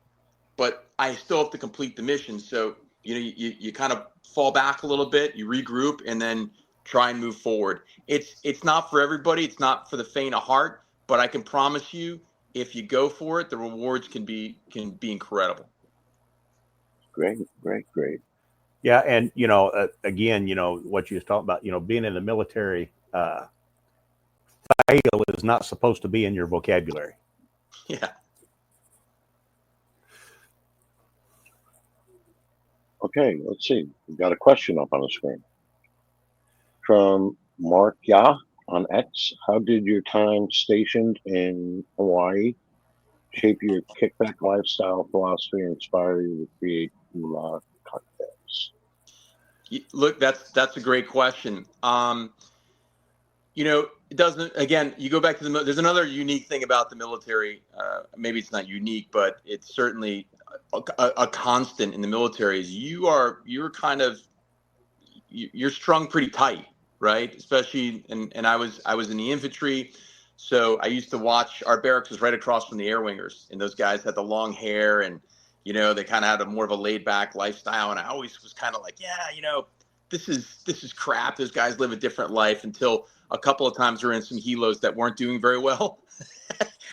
Speaker 10: but I still have to complete the mission. So, you kind of fall back a little bit, you regroup, and then try and move forward. It's not for everybody. It's not for the faint of heart, but I can promise you, if you go for it, the rewards can be incredible.
Speaker 8: Great.
Speaker 9: Yeah, and again, what you was talking about, being in the military, fail is not supposed to be in your vocabulary.
Speaker 10: Yeah.
Speaker 8: Okay, let's see. We've got a question up on the screen from Mark Ya on X. How did your time stationed in Hawaii shape your kickback lifestyle philosophy and inspire you to create cocktails?
Speaker 10: Look, that's a great question. It doesn't, again, you go back to there's another unique thing about the military. Maybe it's not unique, but it's certainly a constant in the military is you're strung pretty tight, right? Especially, and I was in the infantry. So I used to watch, our barracks was right across from the air wingers, and those guys had the long hair, and they kind of had more of a laid back lifestyle. And I always was kind of like, this is crap. Those guys live a different life, until a couple of times we're in some helos that weren't doing very well.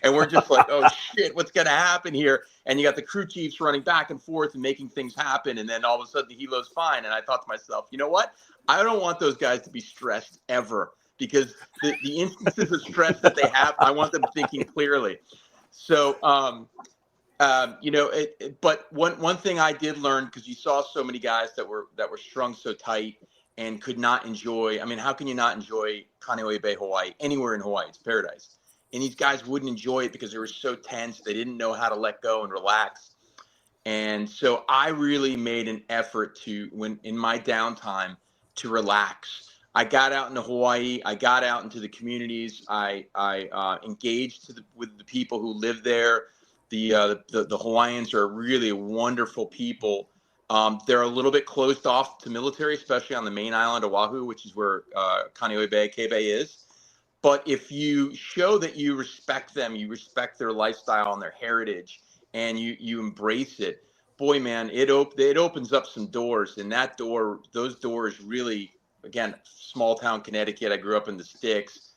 Speaker 10: And we're just like, oh shit, what's going to happen here? And you got the crew chiefs running back and forth and making things happen. And then all of a sudden the helo's fine. And I thought to myself, you know what? I don't want those guys to be stressed ever, because the instances of stress that they have, I want them thinking clearly. So, but one thing I did learn, because you saw so many guys that were strung so tight and could not enjoy. I mean, how can you not enjoy Kane'ohe Bay, Hawaii? Anywhere in Hawaii, it's paradise. And these guys wouldn't enjoy it because they were so tense. They didn't know how to let go and relax. And so I really made an effort when in my downtime, to relax. I got out into Hawaii. I got out into the communities. I engaged with the people who live there. The Hawaiians are really wonderful people. They're a little bit closed off to military, especially on the main island, Oahu, which is where Kane'ohe Bay, K-Bay is. But if you show that you respect them, you respect their lifestyle and their heritage, and you embrace it, boy, man, it opens up some doors. And those doors really, again, small town Connecticut. I grew up in the sticks.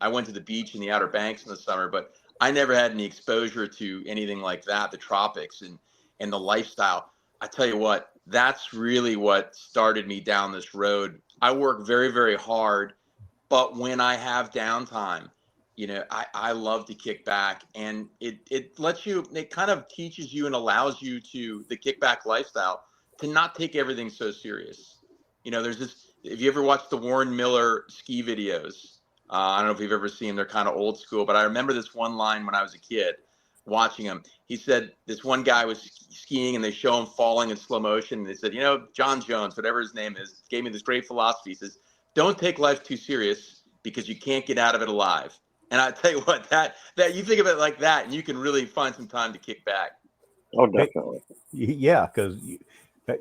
Speaker 10: I went to the beach in the Outer Banks in the summer, but I never had any exposure to anything like that, the tropics and the lifestyle. I tell you what, that's really what started me down this road. I work very, very hard, but when I have downtime, I love to kick back, and it kind of teaches you and allows you the kickback lifestyle, to not take everything so serious. There's this, if you ever watched the Warren Miller ski videos, I don't know if you've ever seen them. They're kind of old school, but I remember this one line when I was a kid watching him. He said this one guy was skiing and they show him falling in slow motion. And they said, John Jones, whatever his name is, gave me this great philosophy. He says, don't take life too serious, because you can't get out of it alive. And I tell you what, that you think of it like that, and you can really find some time to kick back.
Speaker 8: Oh, definitely.
Speaker 9: Yeah, because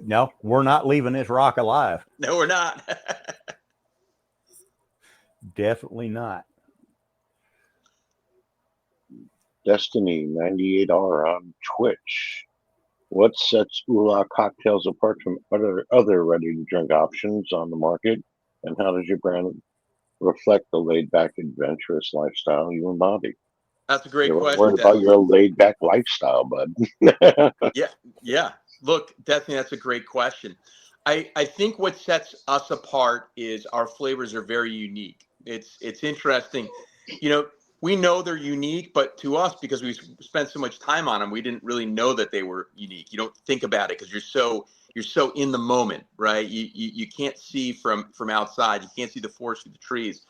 Speaker 9: no, we're not leaving this rock alive.
Speaker 10: No, we're not.
Speaker 9: Definitely not.
Speaker 8: Destiny 98R on Twitch. What sets Ula cocktails apart from other ready-to-drink options on the market, and how does your brand reflect the laid-back, adventurous lifestyle you embody?
Speaker 10: That's a great question.
Speaker 8: Worried about your laid-back lifestyle, bud.
Speaker 10: Yeah. Look, Destiny, that's a great question. I think what sets us apart is our flavors are very unique. It's interesting. We know they're unique, but to us, because we spent so much time on them, we didn't really know that they were unique. You don't think about it because you're so in the moment, right? You can't see from outside. You can't see the forest through the trees.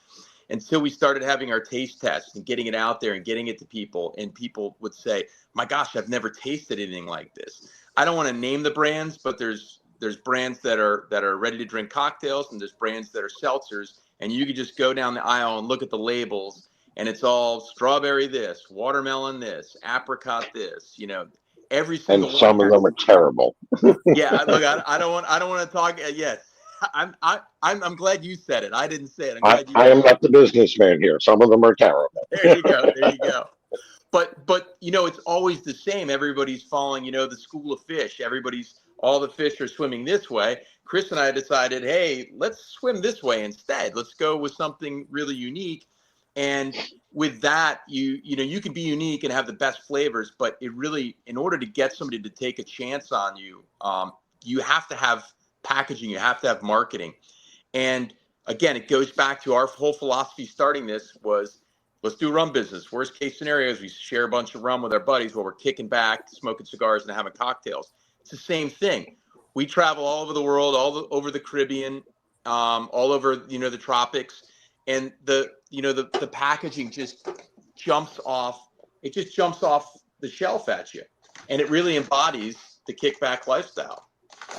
Speaker 10: Until we started having our taste tests and getting it out there and getting it to people, and people would say, my gosh, I've never tasted anything like this. I don't want to name the brands, but there's brands that are ready to drink cocktails, and there's brands that are seltzers, and you could just go down the aisle and look at the labels, and it's all strawberry this, watermelon this, apricot this, every single
Speaker 8: and some
Speaker 10: one.
Speaker 8: of them are terrible.
Speaker 10: Yeah, look, I don't want to talk. Yes, I'm glad you said it. I didn't say it.
Speaker 8: I am not the businessman here. Some of them are terrible.
Speaker 10: There you go. But it's always the same. Everybody's following, the school of fish. All the fish are swimming this way. Chris and I decided, hey, let's swim this way instead. Let's go with something really unique. And with that, you can be unique and have the best flavors, but it really, in order to get somebody to take a chance on you, you have to have packaging, you have to have marketing. And again, it goes back to our whole philosophy starting this was, let's do rum business. Worst case scenario is we share a bunch of rum with our buddies while we're kicking back, smoking cigars and having cocktails. It's the same thing. We travel all over the world, over the Caribbean, all over, the tropics. And the packaging just jumps off. It just jumps off the shelf at you. And it really embodies the kickback lifestyle.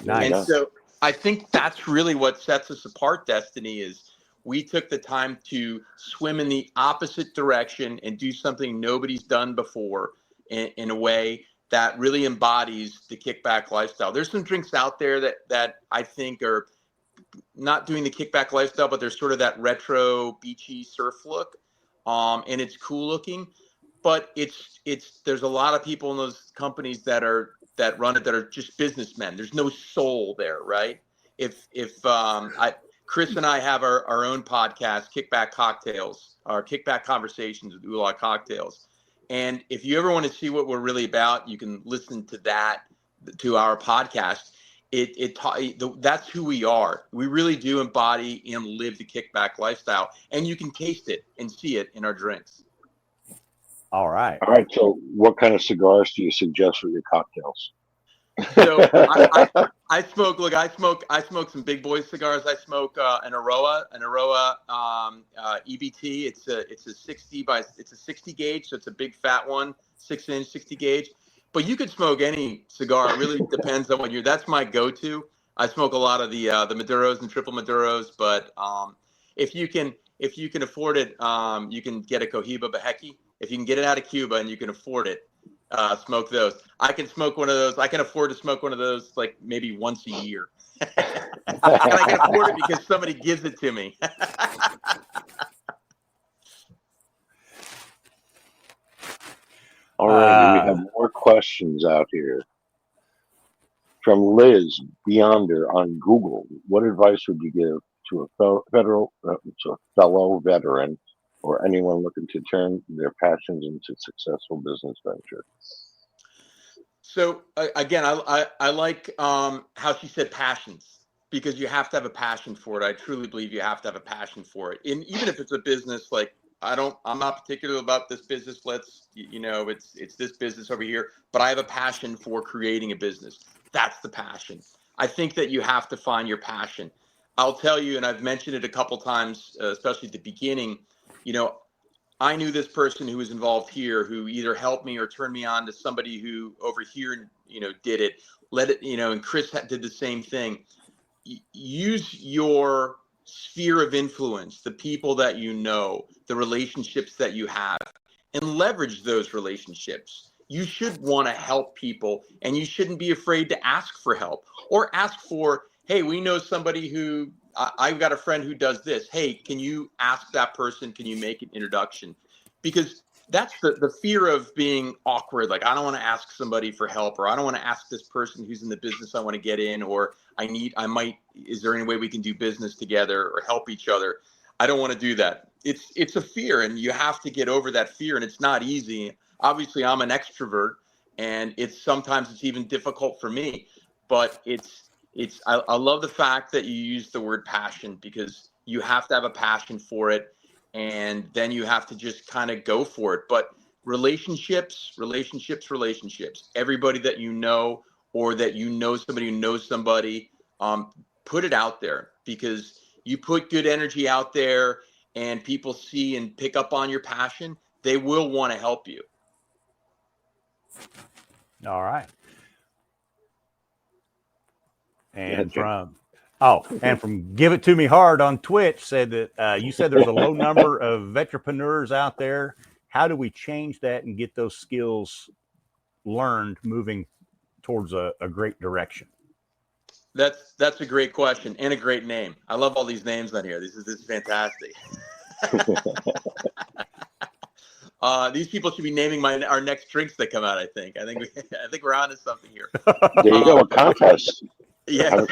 Speaker 9: Nice.
Speaker 10: And so I think that's really what sets us apart, Destiny, is we took the time to swim in the opposite direction and do something nobody's done before in a way that really embodies the kickback lifestyle. There's some drinks out there that I think are not doing the kickback lifestyle, but there's sort of that retro beachy surf look. And it's cool looking, but there's a lot of people in those companies that run it that are just businessmen. There's no soul there, right? Chris and I have our own podcast, Kickback Cocktails, our Kickback Conversations with Ooh La Cocktails. And if you ever want to see what we're really about, you can listen to our podcast. That's who we are. We really do embody and live the kickback lifestyle, and you can taste it and see it in our drinks.
Speaker 9: All right.
Speaker 8: So what kind of cigars do you suggest for your cocktails?
Speaker 10: So I smoke some big boy cigars. I smoke an Aroa EBT. It's a 60 gauge, so it's a big fat one, 6-inch 60 gauge. But you could smoke any cigar. It really depends on that's my go-to. I smoke a lot of the Maduros and triple Maduros, but if you can afford it, you can get a Cohiba Beheki. If you can get it out of Cuba and you can afford it, smoke those. I can smoke one of those. I can afford to smoke one of those like maybe once a year. And I can afford it because somebody gives it to me.
Speaker 8: All right, we have more questions out here. From Liz Beyonder on Google, what advice would you give to a fellow veteran or anyone looking to turn their passions into successful business venture?
Speaker 10: So again, I like how she said passions, because you have to have a passion for it. I truly believe you have to have a passion for it. And even if it's a business, like I'm not particular about this business. It's this business over here, but I have a passion for creating a business. That's the passion. I think that you have to find your passion. I'll tell you, and I've mentioned it a couple times, especially at the beginning, I knew this person who was involved here who either helped me or turned me on to somebody who over here, did it, and Chris did the same thing. Use your sphere of influence, the people that you know, the relationships that you have, and leverage those relationships. You should want to help people, and you shouldn't be afraid to ask for help or ask for, hey, we know somebody who, I've got a friend who does this. Hey, can you ask that person? Can you make an introduction? Because that's the fear of being awkward. Like, I don't want to ask somebody for help, or I don't want to ask this person who's in the business I want to get in, or is there any way we can do business together or help each other? I don't want to do that. It's a fear, and you have to get over that fear, and it's not easy. Obviously, I'm an extrovert, and sometimes it's even difficult for me, but I love the fact that you use the word passion, because you have to have a passion for it, and then you have to just kind of go for it. But relationships, everybody that you know, or that you know somebody who knows somebody, put it out there, because you put good energy out there and people see and pick up on your passion, they will want to help you.
Speaker 9: All right. And from Give It To Me Hard on Twitch said that you said there's a low number of veteranpreneurs out there. How do we change that and get those skills learned moving towards a great direction?
Speaker 10: That's a great question and a great name. I love all these names on here. This is fantastic. These people should be naming our next drinks that come out. I think we're onto something here.
Speaker 8: There you go, a contest.
Speaker 10: Yeah,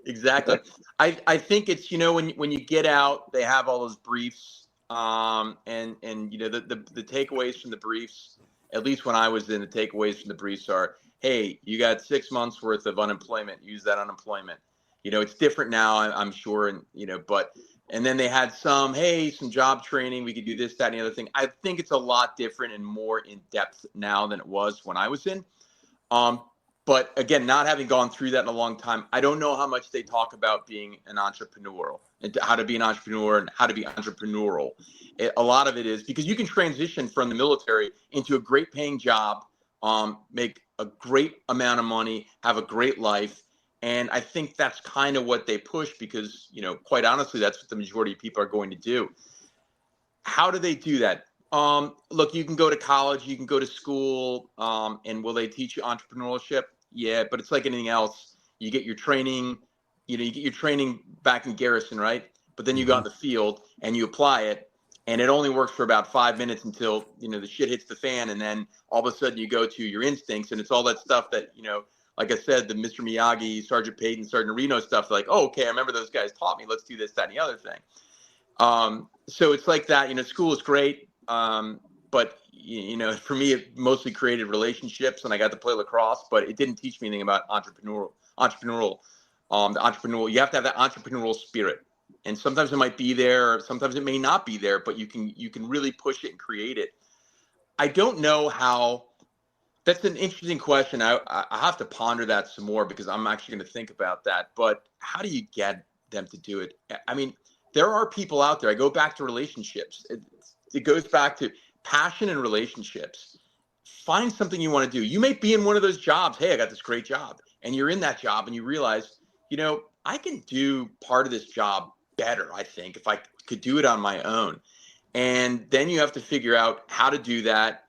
Speaker 10: exactly. I think it's, when you get out, they have all those briefs And you know, the takeaways from the briefs, at least when I was in, the takeaways from the briefs are, hey, you got 6 months worth of unemployment, use that unemployment. You know, it's different now, I'm sure. And, you know, and then they had some job training. We could do this, that, and the other thing. I think it's a lot different and more in depth now than it was when I was in. But again, not having gone through that in a long time, I don't know how much they talk about being an entrepreneurial and how to be an entrepreneur and how to be entrepreneurial. A lot of it is because you can transition from the military into a great paying job, make a great amount of money, have a great life. And I think that's kind of what they push because, you know, quite honestly, that's what the majority of people are going to do. How do they do that? Look, you can go to college, you can go to school, and will they teach you entrepreneurship? Yeah, but it's like anything else. You get your training, you get your training back in garrison, right? But then you go out in the field and you apply it, and it only works for about 5 minutes until, you know, the shit hits the fan, and then all of a sudden you go to your instincts, and it's all that stuff that, you know, like I said, the Mr. Miyagi, Sergeant Payton, Sergeant Reno stuff, like, oh, okay, I remember those guys taught me, let's do this, that, and the other thing. So it's like that, you know, school is great. But you know, for me, it mostly created relationships, and I got to play lacrosse, but it didn't teach me anything about entrepreneurial. The entrepreneurial, you have to have that entrepreneurial spirit, and sometimes it might be there, sometimes it may not be there, but you can really push it and create it. I don't know how. That's an interesting question. I have to ponder that some more because I'm actually going to think about that. But how do you get them to do it? I mean, there are people out there. I go back to relationships. It goes back to passion and relationships. Find something you want to do. You may be in one of those jobs. Hey, I got this great job. And you're in that job and you realize, you know, I can do part of this job better, I think, if I could do it on my own. And then you have to figure out how to do that.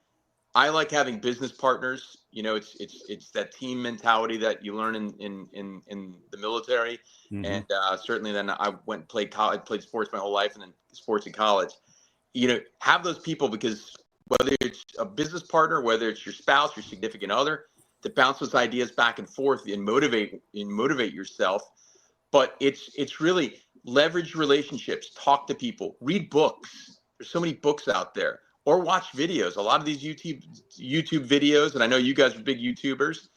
Speaker 10: I like having business partners. You know, it's that team mentality that you learn in the military. Mm-hmm. And certainly then I went and played college, played sports my whole life, and then sports in college. You know, have those people, because whether it's a business partner, whether it's your spouse, your significant other, to bounce those ideas back and forth and motivate yourself. But it's really leverage relationships, talk to people, read books. There's so many books out there, or watch videos. A lot of these YouTube videos, and I know you guys are big YouTubers.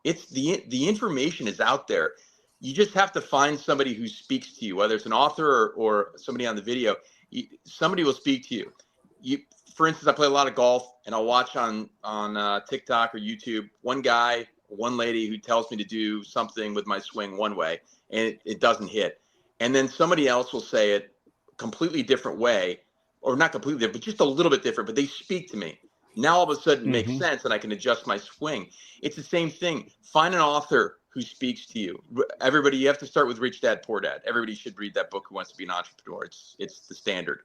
Speaker 10: It's the information is out there. You just have to find somebody who speaks to you, whether it's an author or somebody on the video. Somebody will speak to you. For instance, I play a lot of golf, and I'll watch on TikTok or YouTube one guy, one lady who tells me to do something with my swing one way, and it doesn't hit. And then somebody else will say it a completely different way, or not completely different, but just a little bit different, but they speak to me. Now all of a sudden it makes sense, and I can adjust my swing. It's the same thing. Find an author who speaks to you. Everybody, you have to start with Rich Dad, Poor Dad. Everybody should read that book, Who Wants to Be an Entrepreneur. It's the standard.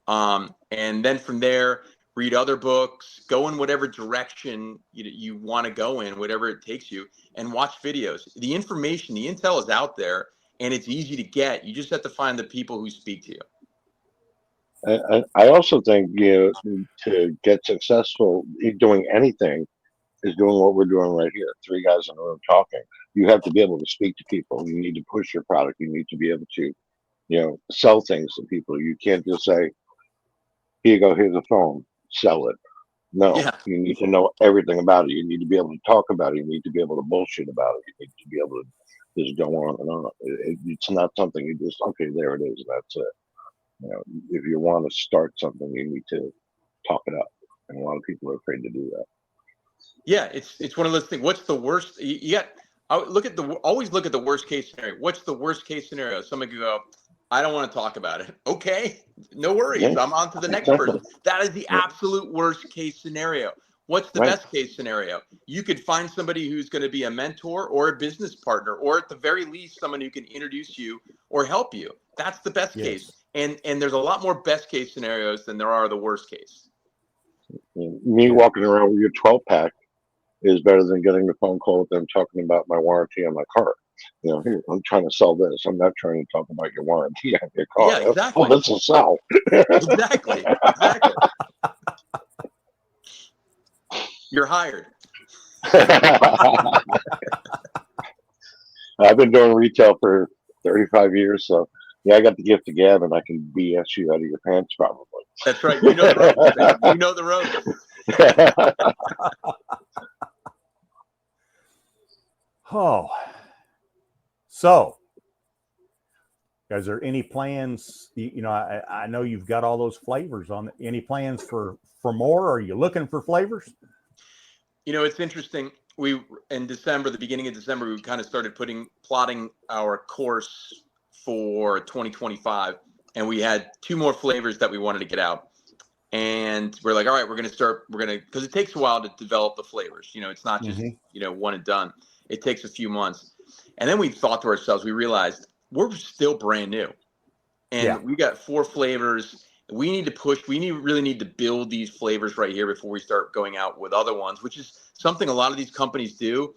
Speaker 10: And then from there, read other books, go in whatever direction you want to go in, whatever it takes you, and watch videos. The information, the intel is out there, and it's easy to get. You just have to find the people who speak to you.
Speaker 8: I also think, you know, to get successful doing anything is doing what we're doing right here. Three guys in a room talking. You have to be able to speak to people. You need to push your product. You need to be able to, you know, sell things to people. You can't just say, here you go, here's a phone, sell it. No, You need to know everything about it. You need to be able to talk about it. You need to be able to bullshit about it. You need to be able to just go on and on. It's not something you just, okay, there it is, that's it. You know, if you want to start something, you need to talk it up. And a lot of people are afraid to do that.
Speaker 10: Yeah, it's one of those things. What's the worst? You got always look at the worst case scenario. What's the worst case scenario? Somebody could go, I don't want to talk about it. Okay, no worries. Yeah. I'm on to the next person. That is the absolute worst case scenario. What's the best case scenario? You could find somebody who's going to be a mentor or a business partner, or at the very least, someone who can introduce you or help you. That's the best case. And there's a lot more best case scenarios than there are the worst case.
Speaker 8: Me walking around with your 12-pack is better than getting the phone call with them talking about my warranty on my car. You know, here, I'm trying to sell this. I'm not trying to talk about your warranty on your car.
Speaker 10: Yeah, exactly.
Speaker 8: Oh, that's a sell.
Speaker 10: Exactly. You're hired.
Speaker 8: I've been doing retail for 35 years, so Yeah, I got the gift of gab, and I can BS you out of your pants probably.
Speaker 10: That's right. You know the ropes, man. You know the ropes.
Speaker 9: Oh, so is there any plans? I know you've got all those flavors on. Any plans for more? Are you looking for flavors?
Speaker 10: It's interesting. In December, the beginning of December, we kind of started plotting our course for 2025, and we had 2 more flavors that we wanted to get out. And we're like, all right, because it takes a while to develop the flavors. It's not just, one and done. It takes a few months. And then we thought to ourselves, we realized we're still brand new. And we got 4 flavors. We need to push. Really need to build these flavors right here before we start going out with other ones, which is something a lot of these companies do.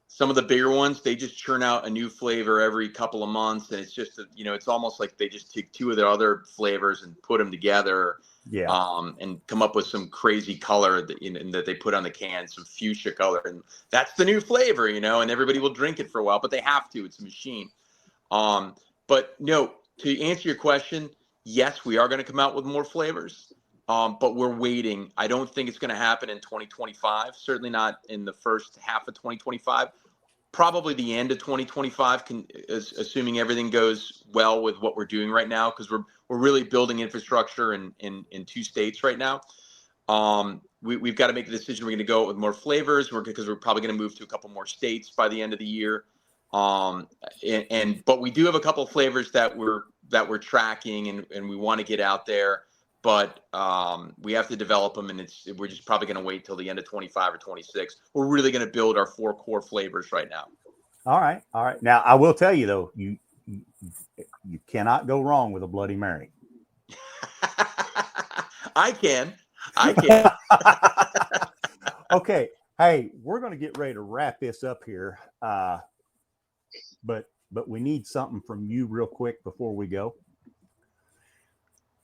Speaker 10: Some of the bigger ones, they just churn out a new flavor every couple of months. And it's just, it's almost like they just take 2 of their other flavors and put them together. And come up with some crazy color that they put on the can, some fuchsia color. And that's the new flavor, and everybody will drink it for a while, but they have to. It's a machine. But no, to answer your question, yes, we are going to come out with more flavors, but we're waiting. I don't think it's going to happen in 2025, certainly not in the first half of 2025. Probably the end of 2025, assuming everything goes well with what we're doing right now, because we're really building infrastructure in 2 states right now. We've got to make the decision. We're going to go with more flavors because we're probably going to move to a couple more states by the end of the year. But we do have a couple of flavors that we're tracking and we want to get out there. But we have to develop them, and we're just probably going to wait till the end of 25 or 26. We're really going to build our 4 core flavors right now.
Speaker 9: All right. Now, I will tell you, though, you cannot go wrong with a Bloody Mary.
Speaker 10: I can.
Speaker 9: Okay. Hey, we're going to get ready to wrap this up here. But we need something from you real quick before we go.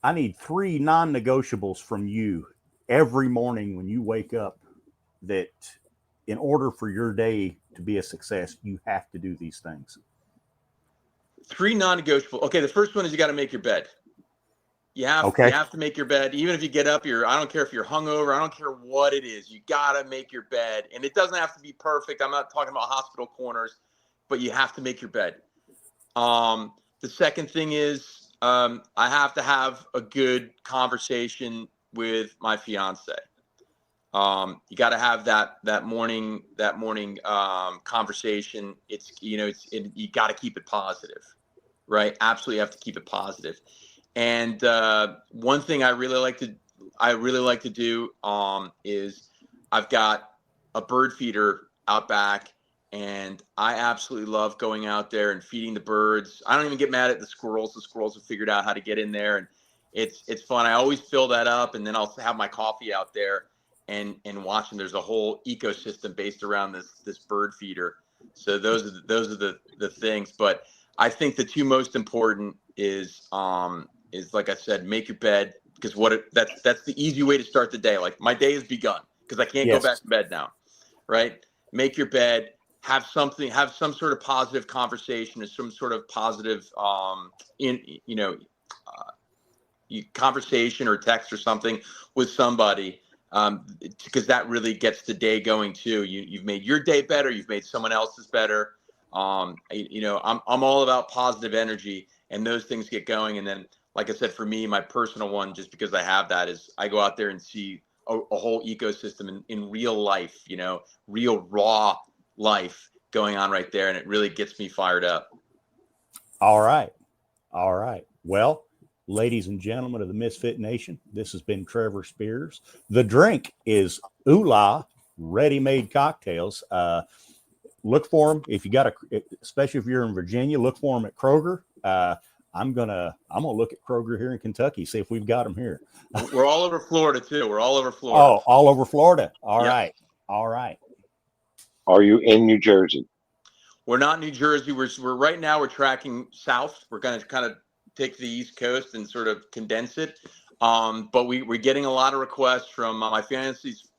Speaker 9: I need 3 non-negotiables from you every morning when you wake up, that in order for your day to be a success, you have to do these things.
Speaker 10: 3 non-negotiable. Okay, the first one is you got to make your bed. You have to make your bed. Even if you get up, I don't care if you're hungover. I don't care what it is. You got to make your bed. And it doesn't have to be perfect. I'm not talking about hospital corners, but you have to make your bed. The second thing is, I have to have a good conversation with my fiance. You got to have that morning conversation. You got to keep it positive, right? Absolutely have to keep it positive. And one thing I really like to do is I've got a bird feeder out back. And I absolutely love going out there and feeding the birds. I don't even get mad at the squirrels. The squirrels have figured out how to get in there, and it's fun. I always fill that up, and then I'll have my coffee out there and watch. And there's a whole ecosystem based around this bird feeder. So those are the things. But I think the 2 most important is like I said, make your bed, because that's the easy way to start the day. Like, my day has begun because I can't go back to bed now, right? Make your bed. Have some sort of positive conversation or some sort of positive, conversation or text or something with somebody, because that really gets the day going too. You've made your day better. You've made someone else's better. I'm all about positive energy, and those things get going. And then, like I said, for me, my personal one, just because I have that, is I go out there and see a whole ecosystem in real life, real raw life going on right there, and it really gets me fired up. All right.
Speaker 9: Well, ladies and gentlemen of the Misfit Nation, this has been Trevor Spiers. The drink is Oola ready-made cocktails. Look for them if you got especially if you're in Virginia. Look for them at Kroger. I'm gonna look at Kroger here in Kentucky, see if we've got them here.
Speaker 10: We're all over Florida too.
Speaker 9: Oh, all over Florida. All right.
Speaker 8: Are you in New Jersey?
Speaker 10: We're not New Jersey. We're right now we're tracking south. We're going to kind of take the East Coast and sort of condense it. But we're getting a lot of requests from my fiance's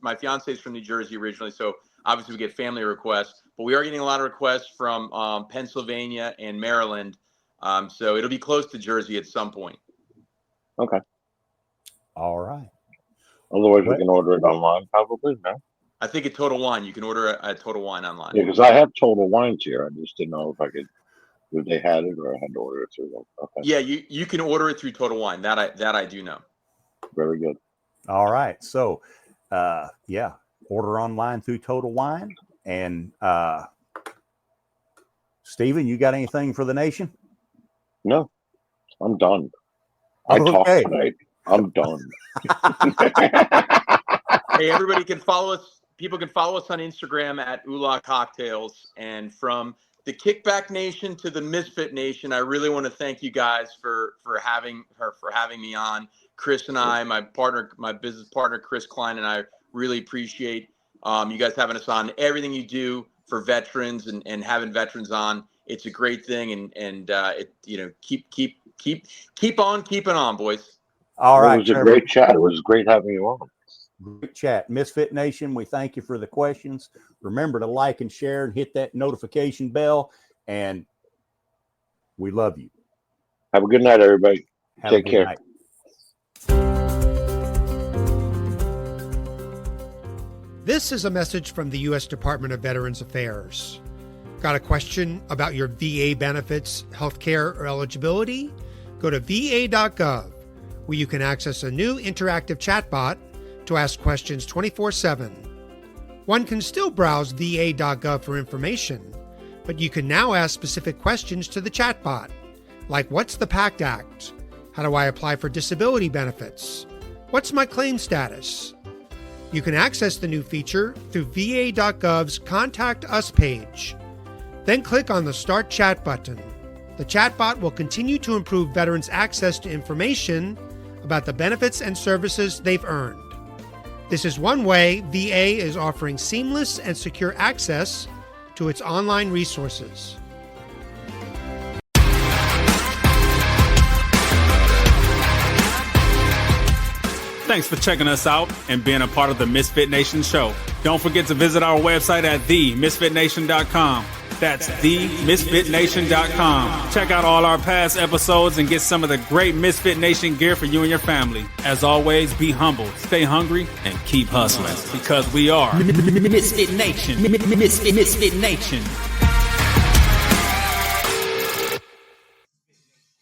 Speaker 10: from New Jersey originally, so obviously we get family requests. But we are getting a lot of requests from Pennsylvania and Maryland, So it'll be close to Jersey at some point.
Speaker 8: Okay.
Speaker 9: All right.
Speaker 8: Otherwise, we can order it online, probably. No.
Speaker 10: I think at Total Wine, you can order a Total Wine online.
Speaker 8: Yeah, because I have Total Wines here. I just didn't know if I could, if they had it, or I had to order it through them. Okay.
Speaker 10: Yeah, you can order it through Total Wine. That I do know.
Speaker 8: Very good.
Speaker 9: All right. So, order online through Total Wine. And Stephen, you got anything for the nation?
Speaker 8: No, I'm done. I talked tonight. I'm done.
Speaker 10: Hey, everybody can follow us. People can follow us on Instagram at Ula Cocktails. And from the Kickback Nation to the Misfit Nation, I really want to thank you guys for having me on. Chris and I, my business partner, Chris Klein, and I really appreciate you guys having us on. Everything you do for veterans and having veterans on, it's a great thing. And keep on keeping on, boys.
Speaker 9: All right.
Speaker 8: It was a great chat. It was great having you on.
Speaker 9: Great chat. Misfit Nation, we thank you for the questions. Remember to like and share and hit that notification bell. And we love you.
Speaker 8: Have a good night, everybody. Take care.
Speaker 9: Night.
Speaker 11: This is a message from the U.S. Department of Veterans Affairs. Got a question about your VA benefits, healthcare, or eligibility? Go to va.gov, where you can access a new interactive chatbot to ask questions 24/7. One can still browse va.gov for information, but you can now ask specific questions to the chatbot, like what's the PACT Act? How do I apply for disability benefits? What's my claim status? You can access the new feature through va.gov's Contact Us page. Then click on the Start Chat button. The chatbot will continue to improve veterans' access to information about the benefits and services they've earned. This is one way VA is offering seamless and secure access to its online resources.
Speaker 5: Thanks for checking us out and being a part of the Misfit Nation show. Don't forget to visit our website at themisfitnation.com. That's themisfitnation.com. Check out all our past episodes and get some of the great Misfit Nation gear for you and your family. As always, be humble, stay hungry, and keep hustling, because we are
Speaker 6: Misfit Nation. Misfit Nation.